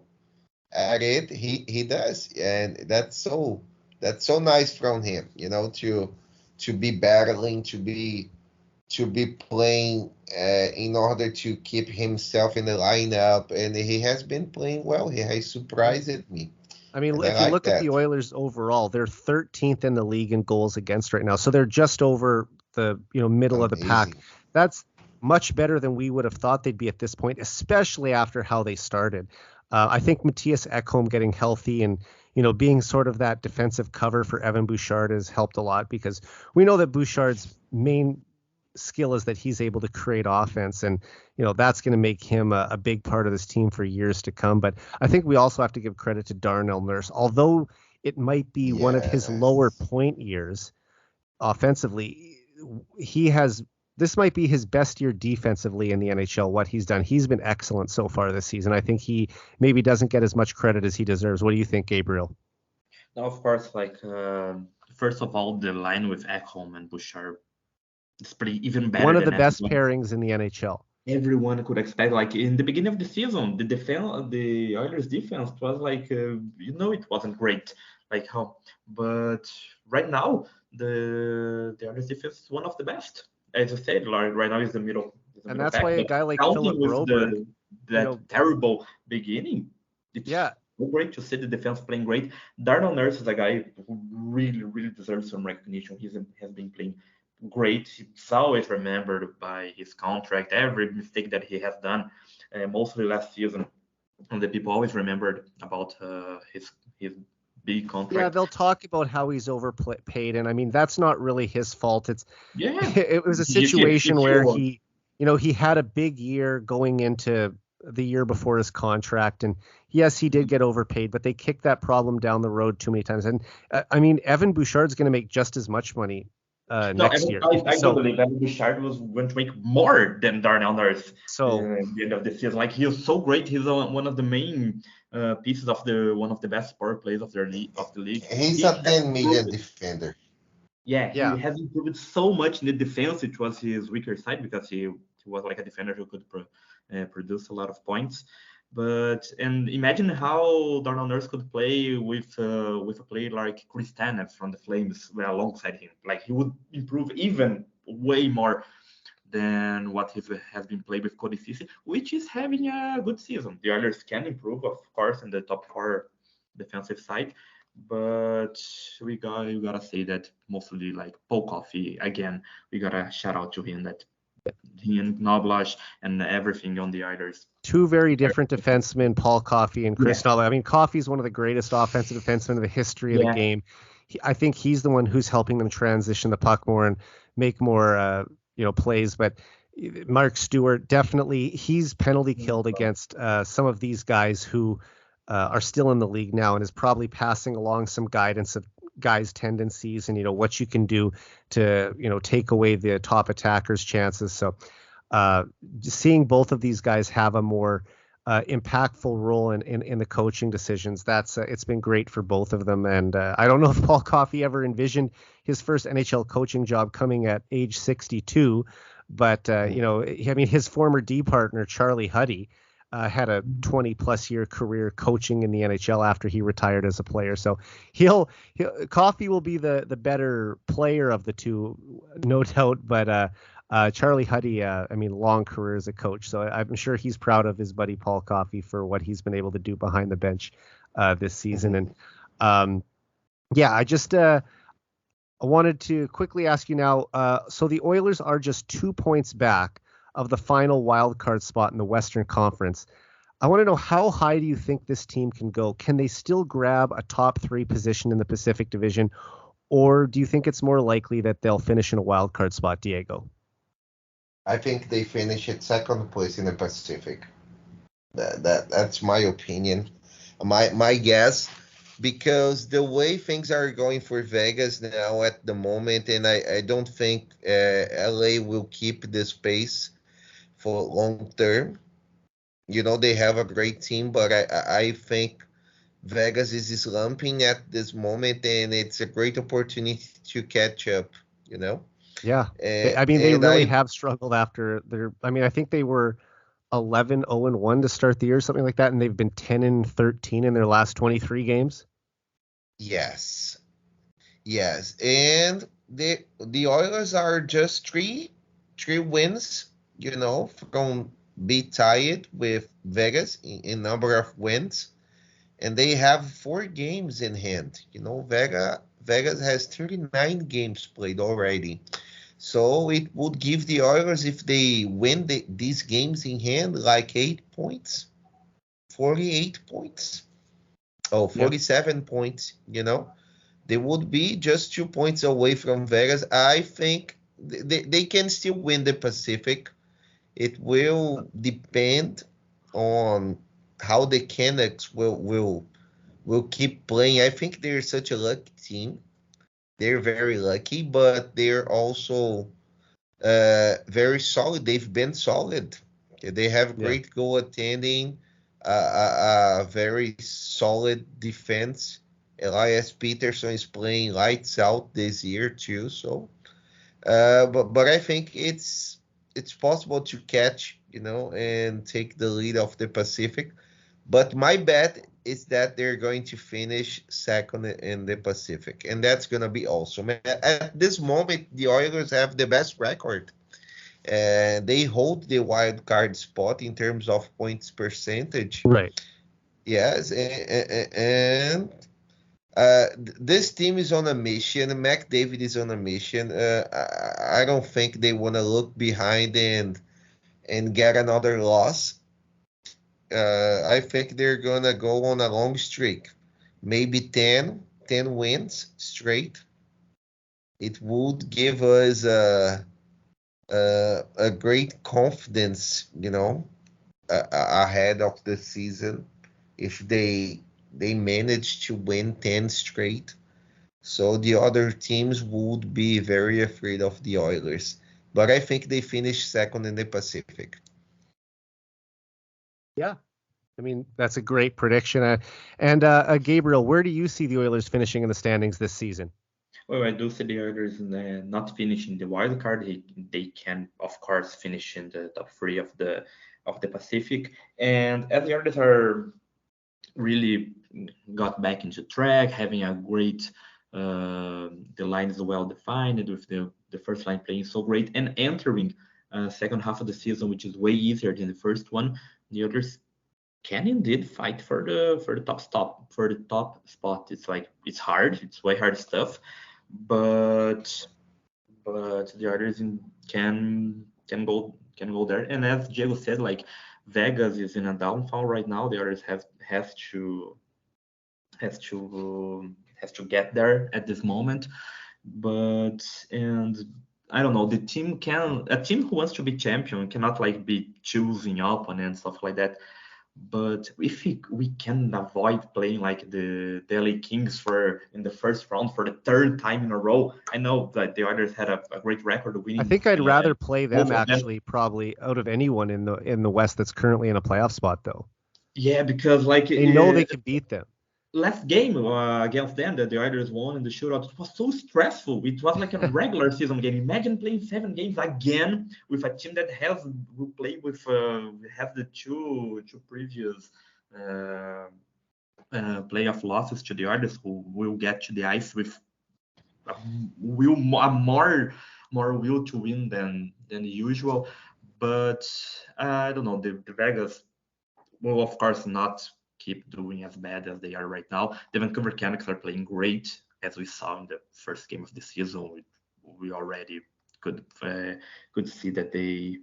at it, he does, and that's so nice from him. To be battling, to be playing in order to keep himself in the lineup, and he has been playing well. He has surprised me. I mean, And if you look at the Oilers overall, they're 13th in the league in goals against right now. So they're just over the middle of the pack. That's much better than we would have thought they'd be at this point, especially after how they started. I think Matthias Ekholm getting healthy and being sort of that defensive cover for Evan Bouchard has helped a lot, because we know that Bouchard's main skill is that he's able to create offense, and that's going to make him a big part of this team for years to come. But I think we also have to give credit to Darnell Nurse, although it might be one of his lower point years offensively. This might be his best year defensively in the NHL. What he's done, he's been excellent so far this season. I think he maybe doesn't get as much credit as he deserves. What do you think, Gabriel? No, of course, first of all, the line with Ekholm and Bouchard, it's pretty even better. One of the best pairings in the NHL. Everyone could expect, in the beginning of the season, the Oilers defense was it wasn't great, but right now the Oilers defense is one of the best. As I said, right now is the middle. And that's why a guy like Philip Broberg, terrible beginning. It's so great to see the defense playing great. Darnell Nurse is a guy who really, really deserves some recognition. He has been playing great. He's always remembered by his contract, every mistake that he has done, mostly last season. And the people always remembered about his big contract. Yeah, they'll talk about how he's overpaid, and I mean that's not really his fault. It was a situation where he had a big year going into the year before his contract, and yes, he did get overpaid, but they kicked that problem down the road too many times. And I mean, Evan Bouchard's going to make just as much money next year. I do believe Evan Bouchard was going to make more than Darnell Nurse at the end of the season. He was so great. He's one of the main pieces of one of the best power plays of the league. He's a 10 million defender. Yeah, he has improved so much in the defense. It was his weaker side because he was like a defender who could produce a lot of points. And imagine how Darnell Nurse could play with a player like Chris Tanev from the Flames alongside him. He would improve even way more than what he has been played with Cody Ceci, which is having a good season. The Oilers can improve, of course, in the top 4 defensive side, but we gotta say that mostly like Paul Coffey again. We gotta shout out to him that he and Knobloch and everything on the Oilers. Two very different defensemen, Paul Coffey and Chris Knobloch. I mean, Coffey's one of the greatest offensive defensemen in the history of the game. I think he's the one who's helping them transition the puck more and make more, plays. But Mark Stewart, definitely, he's penalty killed against some of these guys who are still in the league now, and is probably passing along some guidance of guys' tendencies and what you can do to take away the top attackers' chances. So seeing both of these guys have a more impactful role in the coaching decisions, that's it's been great for both of them. And I don't know if Paul Coffey ever envisioned his first NHL coaching job coming at age 62, but his former D partner Charlie Huddy had a 20+ year career coaching in the NHL after he retired as a player. So Coffey will be the better player of the two, no doubt. But Charlie Huddy, long career as a coach. So I'm sure he's proud of his buddy Paul Coffey for what he's been able to do behind the bench this season. And I wanted to quickly ask you now. So the Oilers are just 2 points back of the final wild card spot in the Western Conference. I want to know, how high do you think this team can go? Can they still grab a top 3 position in the Pacific Division, or do you think it's more likely that they'll finish in a wild card spot, Diego? I think they finish at second place in the Pacific. That's my opinion, my guess, because the way things are going for Vegas now at the moment, and I don't think LA will keep this pace for long term. They have a great team, but I think Vegas is slumping at this moment, and it's a great opportunity to catch up. Yeah, they really have struggled after I think they were 11-0-1 to start the year, something like that, and they've been 10-13 in their last 23 games. Yes, and the Oilers are just three wins, from be tied with Vegas in number of wins, and they have 4 games in hand. Vegas has 39 games played already. So it would give the Oilers, if they win these games in hand, like 8 points, 48 points, 47 points, They would be just 2 points away from Vegas. I think they can still win the Pacific. It will depend on how the Canucks will keep playing. I think they're such a lucky team. They're very lucky, but they're also very solid. They've been solid. They have great goaltending, a very solid defense. Elias Peterson is playing lights out this year too. So, but I think it's possible to catch, and take the lead of the Pacific. But my bet is that they're going to finish second in the Pacific, and that's going to be awesome. At this moment, the Oilers have the best record. They hold the wild card spot in terms of points percentage. Right. Yes, and this team is on a mission. McDavid is on a mission. I don't think they want to look behind and get another loss. I think they're going to go on a long streak, maybe 10 wins straight. It would give us a great confidence, ahead of the season if they manage to win 10 straight. So the other teams would be very afraid of the Oilers. But I think they finish second in the Pacific. Yeah. That's a great prediction. Gabriel, where do you see the Oilers finishing in the standings this season? Well, I do see the Oilers not finishing the wild card. They can, of course, finish in the top 3 of the Pacific. And as the Oilers are really got back into track, having a great, the line is well defined with the first line playing so great and entering second half of the season, which is way easier than the first one, the Oilers can indeed fight for the top spot. It's hard, it's way hard stuff, but the others can go there. And as Diego said, like Vegas is in a downfall right now. The others has to get there at this moment. But and I don't know, a team who wants to be champion cannot like be choosing opponents, stuff like that. But if we can avoid playing like the LA Kings in the first round for the third time in a row, I know that the Oilers had a great record of winning. I think I'd rather play them actually, probably out of anyone in the West that's currently in a playoff spot, though. Yeah, because like they know they can beat them. Last game against them that the Oilers won in the shootout, it was so stressful. It was like a regular season game. Imagine playing 7 games again with a team that will play with have the two previous playoff losses to the Oilers, who will get to the ice with more will to win than usual. But I don't know, the Vegas will of course not keep doing as bad as they are right now. The Vancouver Canucks are playing great, as we saw in the first game of the season. We already could see that they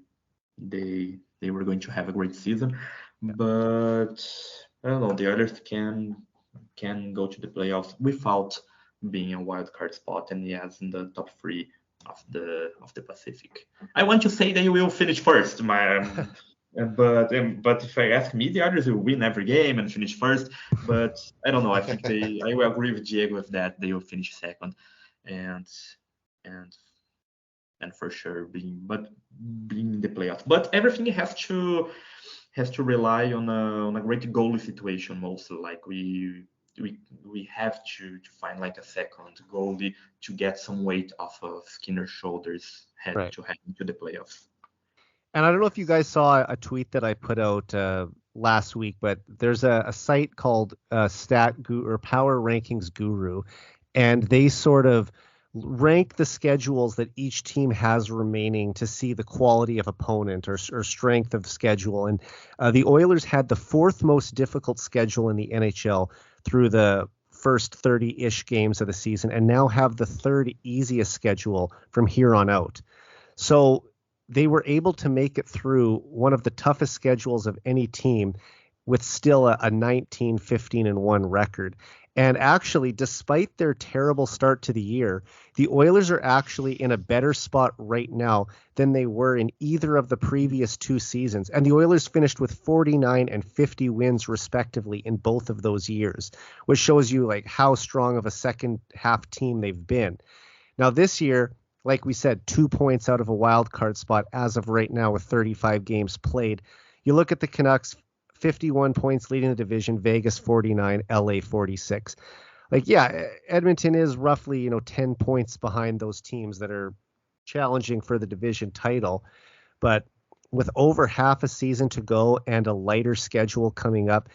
were going to have a great season. But I don't know, the others can go to the playoffs without being a wild card spot, and yes, in the top 3 of the Pacific. I want to say they will finish first, but if I ask me, the others will win every game and finish first. But I don't know. I think I will agree with Diego with that. They will finish second, and for sure being in the playoffs. But everything has to rely on a great goalie situation mostly. Like we have to find like a second goalie to get some weight off of Skinner's shoulders to head into the playoffs. And I don't know if you guys saw a tweet that I put out last week, but there's a site called Stat Guru or Power Rankings Guru, and they sort of rank the schedules that each team has remaining to see the quality of opponent or strength of schedule. And the Oilers had the 4th most difficult schedule in the NHL through the first 30-ish games of the season, and now have the 3rd easiest schedule from here on out. So they were able to make it through one of the toughest schedules of any team with still a 19-15-1 record. And actually, despite their terrible start to the year, the Oilers are actually in a better spot right now than they were in either of the previous 2 seasons. And the Oilers finished with 49 and 50 wins respectively in both of those years, which shows you like how strong of a second half team they've been. Now this year, like we said, 2 points out of a wild card spot as of right now with 35 games played. You look at the Canucks, 51 points leading the division, Vegas 49, LA 46. Like, yeah, Edmonton is roughly, 10 points behind those teams that are challenging for the division title. But with over half a season to go and a lighter schedule coming up,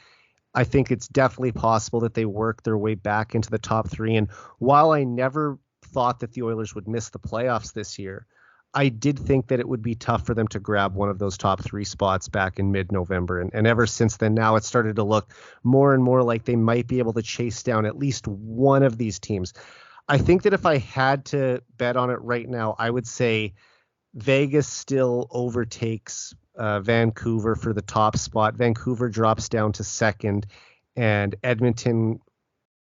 I think it's definitely possible that they work their way back into the top 3. And while I never thought that the Oilers would miss the playoffs this year, I did think that it would be tough for them to grab one of those top 3 spots back in mid-November. And ever since then, now it's started to look more and more like they might be able to chase down at least one of these teams. I think that if I had to bet on it right now, I would say Vegas still overtakes Vancouver for the top spot. Vancouver drops down to 2nd, and Edmonton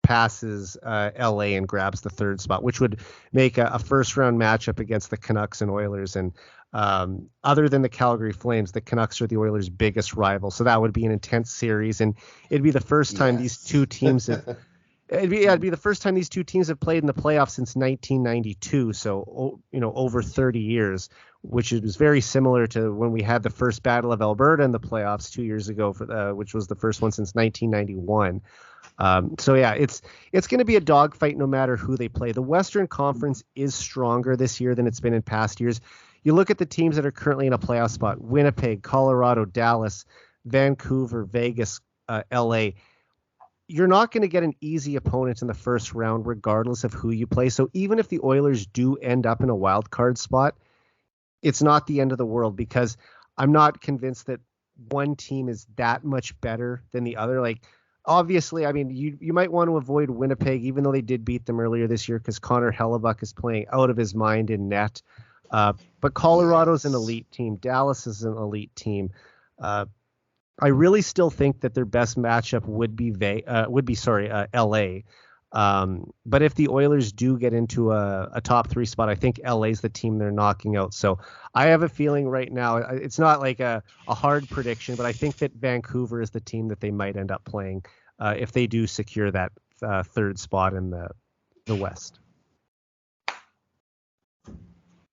passes LA and grabs the 3rd spot, which would make a first round matchup against the Canucks and Oilers. And other than the Calgary Flames, the Canucks are the Oilers' biggest rival. So that would be an intense series. And it'd be the first time these two teams have, it'd be the first time these two teams have played in the playoffs since 1992. So, over 30 years, which was very similar to when we had the first Battle of Alberta in the playoffs 2 years ago, which was the first one since 1991. So yeah, it's going to be a dogfight no matter who they play. The Western Conference is stronger this year than it's been in past years. You look at the teams that are currently in a playoff spot: Winnipeg, Colorado, Dallas, Vancouver, Vegas, LA. You're not going to get an easy opponent in the first round regardless of who you play. So even if the Oilers do end up in a wild card spot, it's not the end of the world, because I'm not convinced that one team is that much better than the other. Like, obviously, I mean, you might want to avoid Winnipeg, even though they did beat them earlier this year, because Connor Hellebuck is playing out of his mind in net. But Colorado's an elite team. Dallas is an elite team. I really still think that their best matchup would be LA. But if the Oilers do get into a top 3 spot, I think LA's the team they're knocking out. So I have a feeling right now, it's not like a hard prediction, but I think that Vancouver is the team that they might end up playing if they do secure that 3rd spot in the West.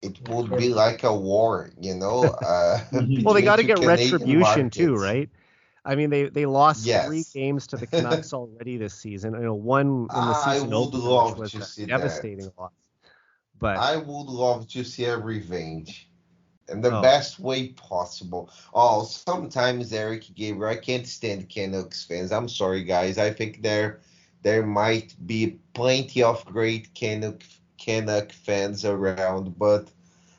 It would be like a war, Well, they got to get retribution too, right? I mean, they lost 3 games to the Canucks already this season. One in the season opener, which was a devastating loss. But I would love to see a revenge in the best way possible. Oh, sometimes Eric, Gabriel, I can't stand Canucks fans. I'm sorry, guys. I think there might be plenty of great Canuck fans around, but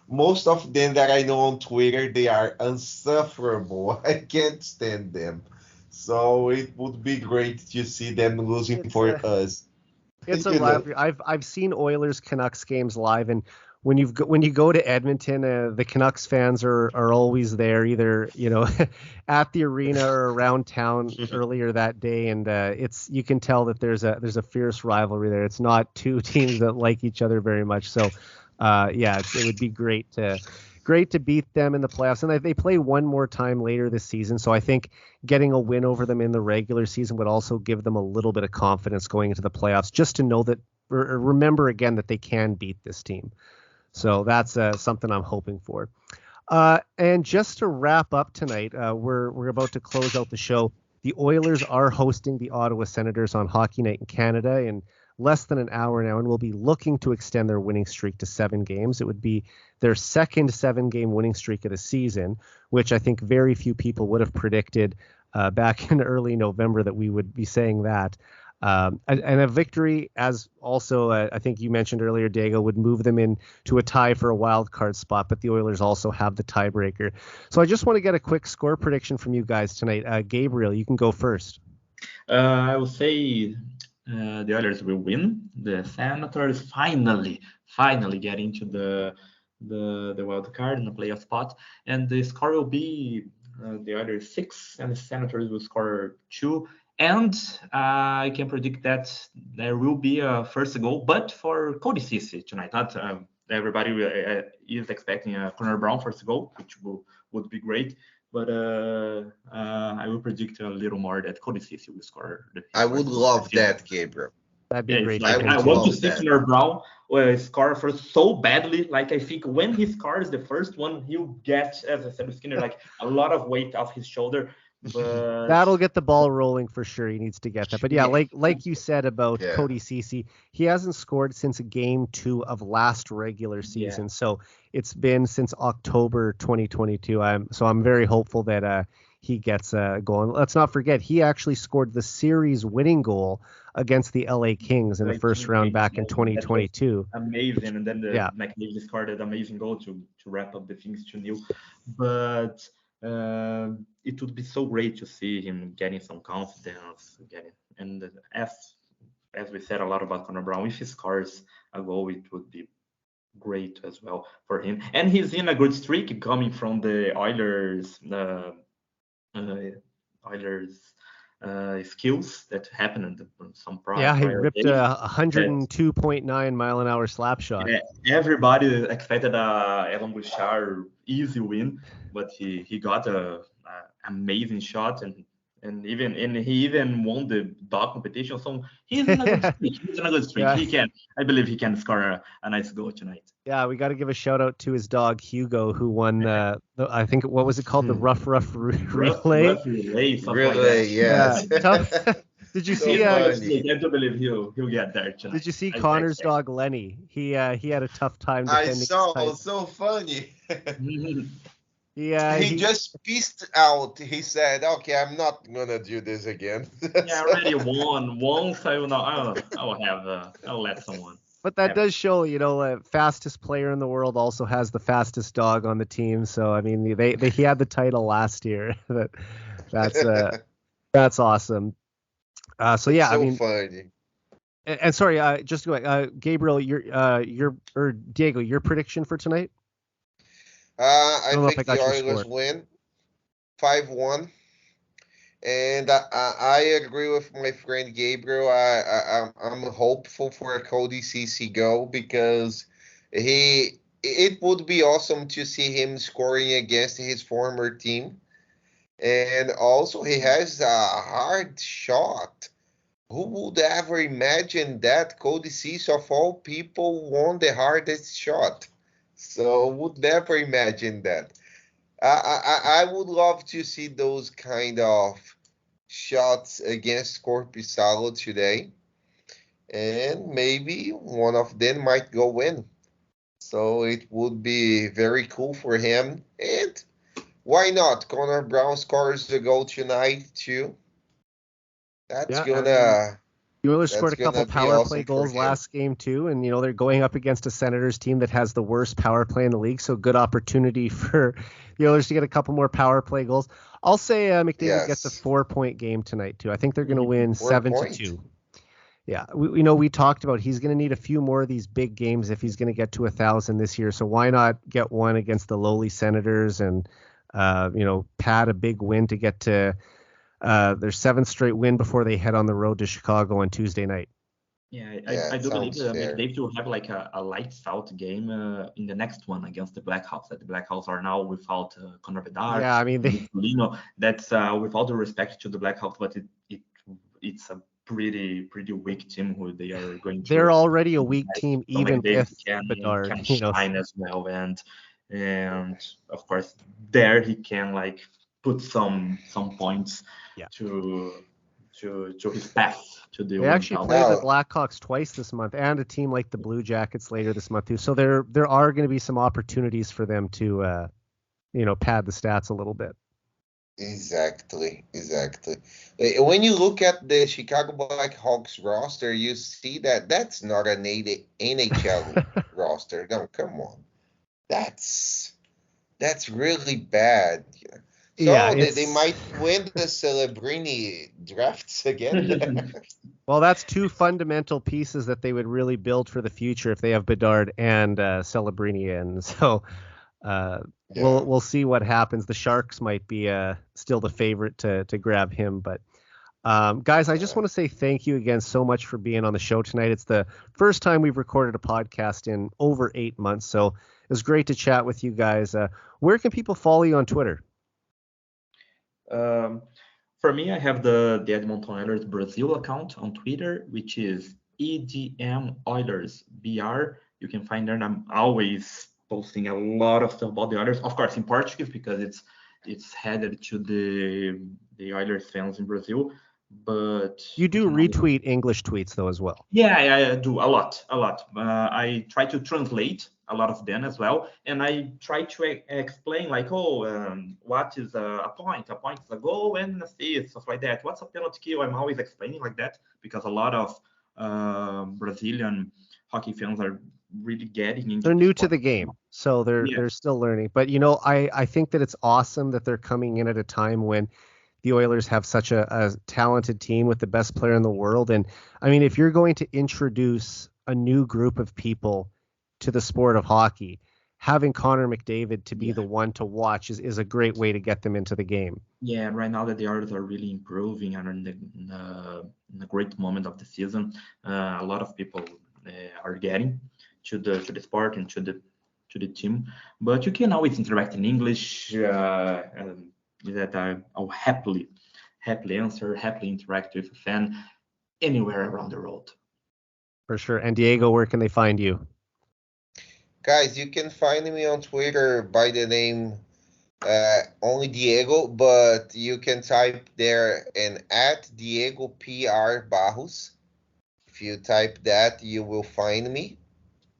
most of them that I know on Twitter, they are insufferable. I can't stand them. So it would be great to see them losing for us. It's a rivalry. I've seen Oilers Canucks games live, and when you go to Edmonton, the Canucks fans are always there, either at the arena or around town earlier that day, and you can tell that there's a fierce rivalry there. It's not 2 teams that like each other very much. So it would be great to beat them in the playoffs, and they play one more time later this season. So I think getting a win over them in the regular season would also give them a little bit of confidence going into the playoffs, just to know that, or remember again that they can beat this team. So that's something I'm hoping for. And just to wrap up tonight, we're about to close out the show. The Oilers are hosting the Ottawa Senators on Hockey Night in Canada in less than an hour now, and will be looking to extend their winning streak to 7 games. It would be their second 7-game winning streak of the season, which I think very few people would have predicted back in early November that we would be saying that. And a victory, as also I think you mentioned earlier, Diego, would move them into a tie for a wild card spot, but the Oilers also have the tiebreaker. So I just want to get a quick score prediction from you guys tonight. Gabriel, you can go first. I will say the Oilers will win. The Senators finally get into the wild card in the playoff spot, and the score will be the Oilers 6 and the Senators will score 2. And I can predict that there will be a first goal, but for Cody Ceci tonight. Not everybody is expecting a Connor Brown first goal, which would be great. But I will predict a little more that Cody Ceci will score. I would love that, Gabriel. That'd be great. Like, I want to see Connor Brown score first so badly. Like, I think when he scores the first one, he'll get, as I said with Skinner, like a lot of weight off his shoulder. But that'll get the ball rolling for sure. He needs to get that. But yeah, like you said about Cody Ceci, he hasn't scored since game 2 of last regular season. So it's been since October 2022. I'm very hopeful that he gets going. Let's not forget, he actually scored the series winning goal against the LA Kings in the first round back in 2022. Amazing. And then McDavid scored an amazing goal to wrap up the things 2-0. But it would be so great to see him getting some confidence, and as we said a lot about Connor Brown, if he scores a goal, it would be great as well for him. And he's in a good streak coming from the Oilers skills that happened in some prior. Yeah, he ripped a 102.9 mile an hour slap shot. Yeah, everybody expected a Evan Bouchard easy win, but he got a amazing shot, and he even won the dog competition. So he's in a good streak. Yeah. I believe he can score a nice goal tonight. Yeah, we got to give a shout out to his dog Hugo, who won I think, what was it called, the rough relay? Relay, yes. Tough. Did you see? I do believe he'll get there tonight. Did you see Connor's dog Lenny? He had a tough time defending. I saw. It was so funny. Yeah, he just pissed out. He said, "Okay, I'm not gonna do this again." I already won once. I will let someone. But that does show, fastest player in the world also has the fastest dog on the team. So I mean, he had the title last year. That's awesome. So yeah, so I mean, funny. and sorry, just go ahead. Gabriel, or Diego, your prediction for tonight? I I don't know if I think the got your Oilers score. win 5-1. And I agree with my friend Gabriel. I'm hopeful for a Cody CC go because it would be awesome to see him scoring against his former team. And also he has a hard shot. Who would ever imagine that Cody CC of all people won the hardest shot? So would never imagine that. I would love to see those kind of shots against Corpusalo today, and maybe one of them might go in. So it would be very cool for him. And why not? Connor Brown scores a goal tonight too. That's Yeah, I mean, gonna the Oilers scored that's a couple gonna be power play awesome for goals him. last game too, and they're going up against a Senators team that has the worst power play in the league. So good opportunity for the Oilers to get a couple more power play goals. I'll say McDavid gets a Yes, 4-point game tonight too. I think they're going to win 4 point. 7-2. Yeah, we talked about he's going to need a few more of these big games if he's going to get to 1,000 this year. So why not get one against the lowly Senators and pad a big win to get to their 7th straight win before they head on the road to Chicago on Tuesday night. Yeah, Yeah, I it do believe sounds fair. McDavid will have like a lights out game in the next one against the Blackhawks. That the Blackhawks are now without Connor McDavid, Yeah, I mean Lino. That's with all the respect to the Blackhawks, but it's a pretty weak team who they are going they're to. already a weak team So even McDavid with can Bedard. shine as well, and of course there he can like put some points Yeah. to his path to the They actually 1,000. play the Now, Blackhawks twice this month and a team like the Blue Jackets later this month too. So there are going to be some opportunities for them to pad the stats a little bit. exactly. When you look at the Chicago Blackhawks roster, you see that that's not an NHL roster. No, come on. That's really bad. Yeah, So they it's might win the Celebrini drafts again. well, that's two fundamental pieces that they would really build for the future if they have Bedard and Celebrini in. So Yeah. we'll see what happens. The Sharks might be still the favorite to grab him, but guys, I just want to say thank you again so much for being on the show tonight. It's the first time we've recorded a podcast in over 8 months, so it was great to chat with you guys. Where can people follow you on Twitter? For me, I have the Edmonton Oilers Brazil account on Twitter, which is EDM Oilers BR. You can find there, and I'm always posting a lot of stuff about the Oilers, of course in Portuguese because it's headed to the Oilers fans in Brazil. But You do retweet English tweets though as well. yeah, I do a lot. I try to translate a lot of them as well, and I try to explain like, what is a point? A point is a goal and an assist, stuff like that. What's a penalty kill? I'm always explaining like that because a lot of Brazilian hockey fans are really getting into They're the new to sport. the game, so they're still learning. But I think that it's awesome that they're coming in at a time when the Oilers have such a talented team with the best player in the world. And I mean, if you're going to introduce a new group of people to the sport of hockey, having Connor McDavid to be the one to watch is a great way to get them into the game. Yeah, right now that the Oilers are really improving and are in a great moment of the season, a lot of people are getting to the sport and to the team. But you can always interact in English. That I'll happily answer, happily interact with a fan anywhere around the world. For sure. And Diego, where can they find you? Guys, you can find me on Twitter by the name only Diego, but you can type there and at Diego PR Barros. If you type that, you will find me.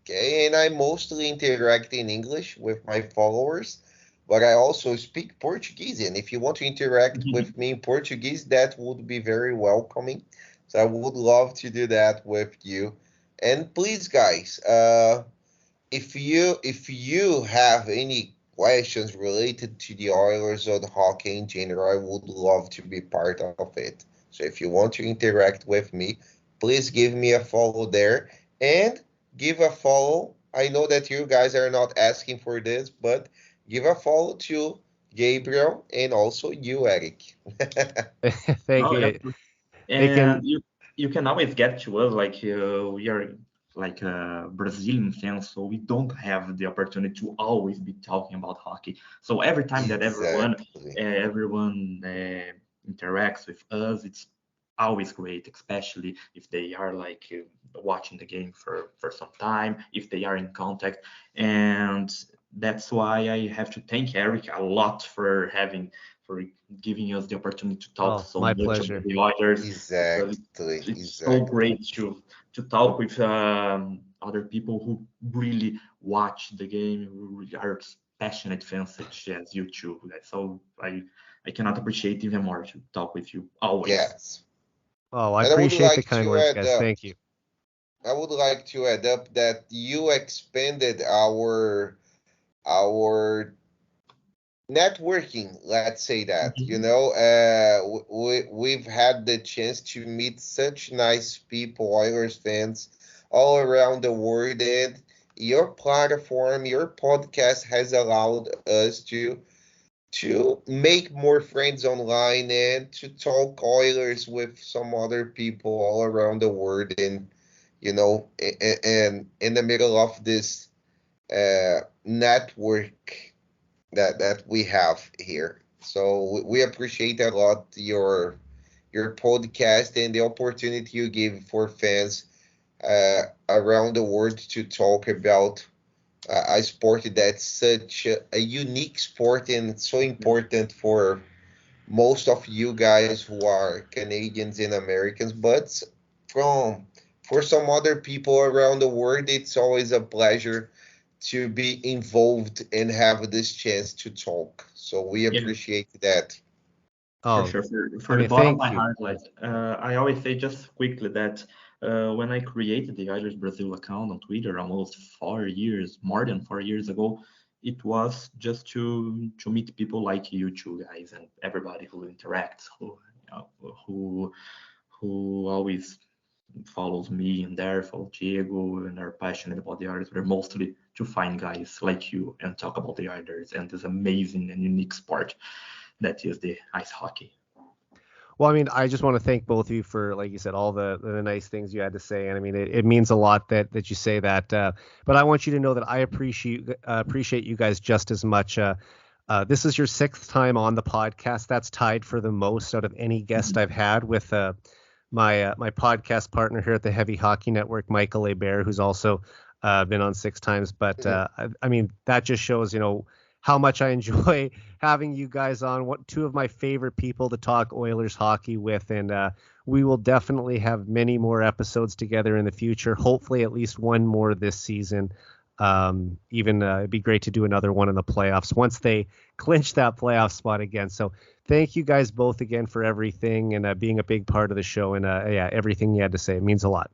Okay, and I mostly interact in English with my followers, but I also speak Portuguese. And if you want to interact with me in Portuguese, that would be very welcoming. So I would love to do that with you. And please, guys, if you have any questions related to the Oilers or the hockey in general, I would love to be part of it. So if you want to interact with me, please give me a follow there and give a follow. I know that you guys are not asking for this, but give a follow to Gabriel and also you, Eric. Thank Oh, yeah. you. They And can. you can always get to us, like we are like Brazilian fans, so we don't have the opportunity to always be talking about hockey. So every time that Exactly. everyone interacts with us, it's always great, especially if they are like watching the game for some time, if they are in contact. And that's why I have to thank Eric a lot for giving us the opportunity to talk Oh, so my much about pleasure. the Oilers, because Exactly. it's so Exactly. great to talk with other people who really watch the game, who really are passionate fans such as you two. So I cannot appreciate even more to talk with you always. Yes. Oh, I And I would appreciate the like kind to words, add guys. up. Thank you. I would like to add up that you expanded our networking. Let's say that. Mhm. We've had the chance to meet such nice people, Oilers fans, all around the world, and your platform, your podcast has allowed us to make more friends online and to talk Oilers with some other people all around the world. And and in the middle of this network that we have here. So we appreciate a lot your podcast and the opportunity you give for fans around the world to talk about a sport that's such a unique sport and so important for most of you guys who are Canadians and Americans, but from for some other people around the world, it's always a pleasure to be involved and have this chance to talk. So we Yeah, appreciate that. for Oh, sure. I For the mean, bottom of thank my you. heart, like I always say just quickly that when I created the Irish Brazil account on Twitter almost 4 years, more than 4 years ago, it was just to meet people like you two guys and everybody who interacts, who who always follows me and there, follow Diego and are passionate about the Irish, but mostly to find guys like you and talk about the Irish and this amazing and unique sport that is the ice hockey. Well, I mean, I just want to thank both of you for, like you said, all the nice things you had to say, and I mean, it means a lot that you say that. But I want you to know that I appreciate you guys just as much. This is your sixth time on the podcast. That's tied for the most out of any guest I've had with my podcast partner here at the Heavy Hockey Network, Michael Hebert, who's also been on 6 times. But I mean, that just shows, how much I enjoy having you guys on. What two of my favorite people to talk Oilers hockey with, and we will definitely have many more episodes together in the future. Hopefully, at least one more this season. It'd be great to do another one in the playoffs once they clinch that playoff spot again. So thank you guys both again for everything and being a big part of the show and yeah, everything you had to say. It means a lot.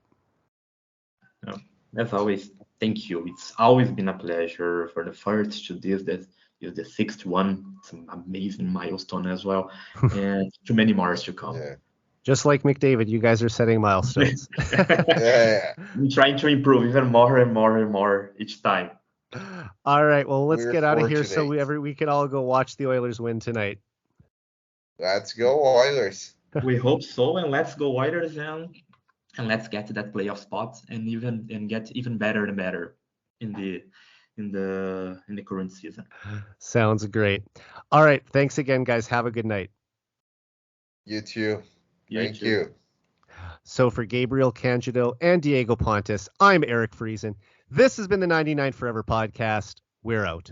As always, thank you. It's always been a pleasure for the first to this. That is the sixth one. It's an amazing milestone as well, and too many more to come. Yeah. Just like McDavid, you guys are setting milestones. Yeah. I'm trying to improve even more and more and more each time. All right, well, let's We're get out of here so fortunate. we can all go watch the Oilers win tonight. Let's go, Oilers. We hope so, and let's go Oilers and let's get to that playoff spot and get even better and better in the current season. Sounds great. All right, thanks again, guys. Have a good night. You too. You Thank too. you. So for Gabriel Candido and Diego Pontes, I'm Eric Friesen. This has been the 99 Forever podcast. We're out.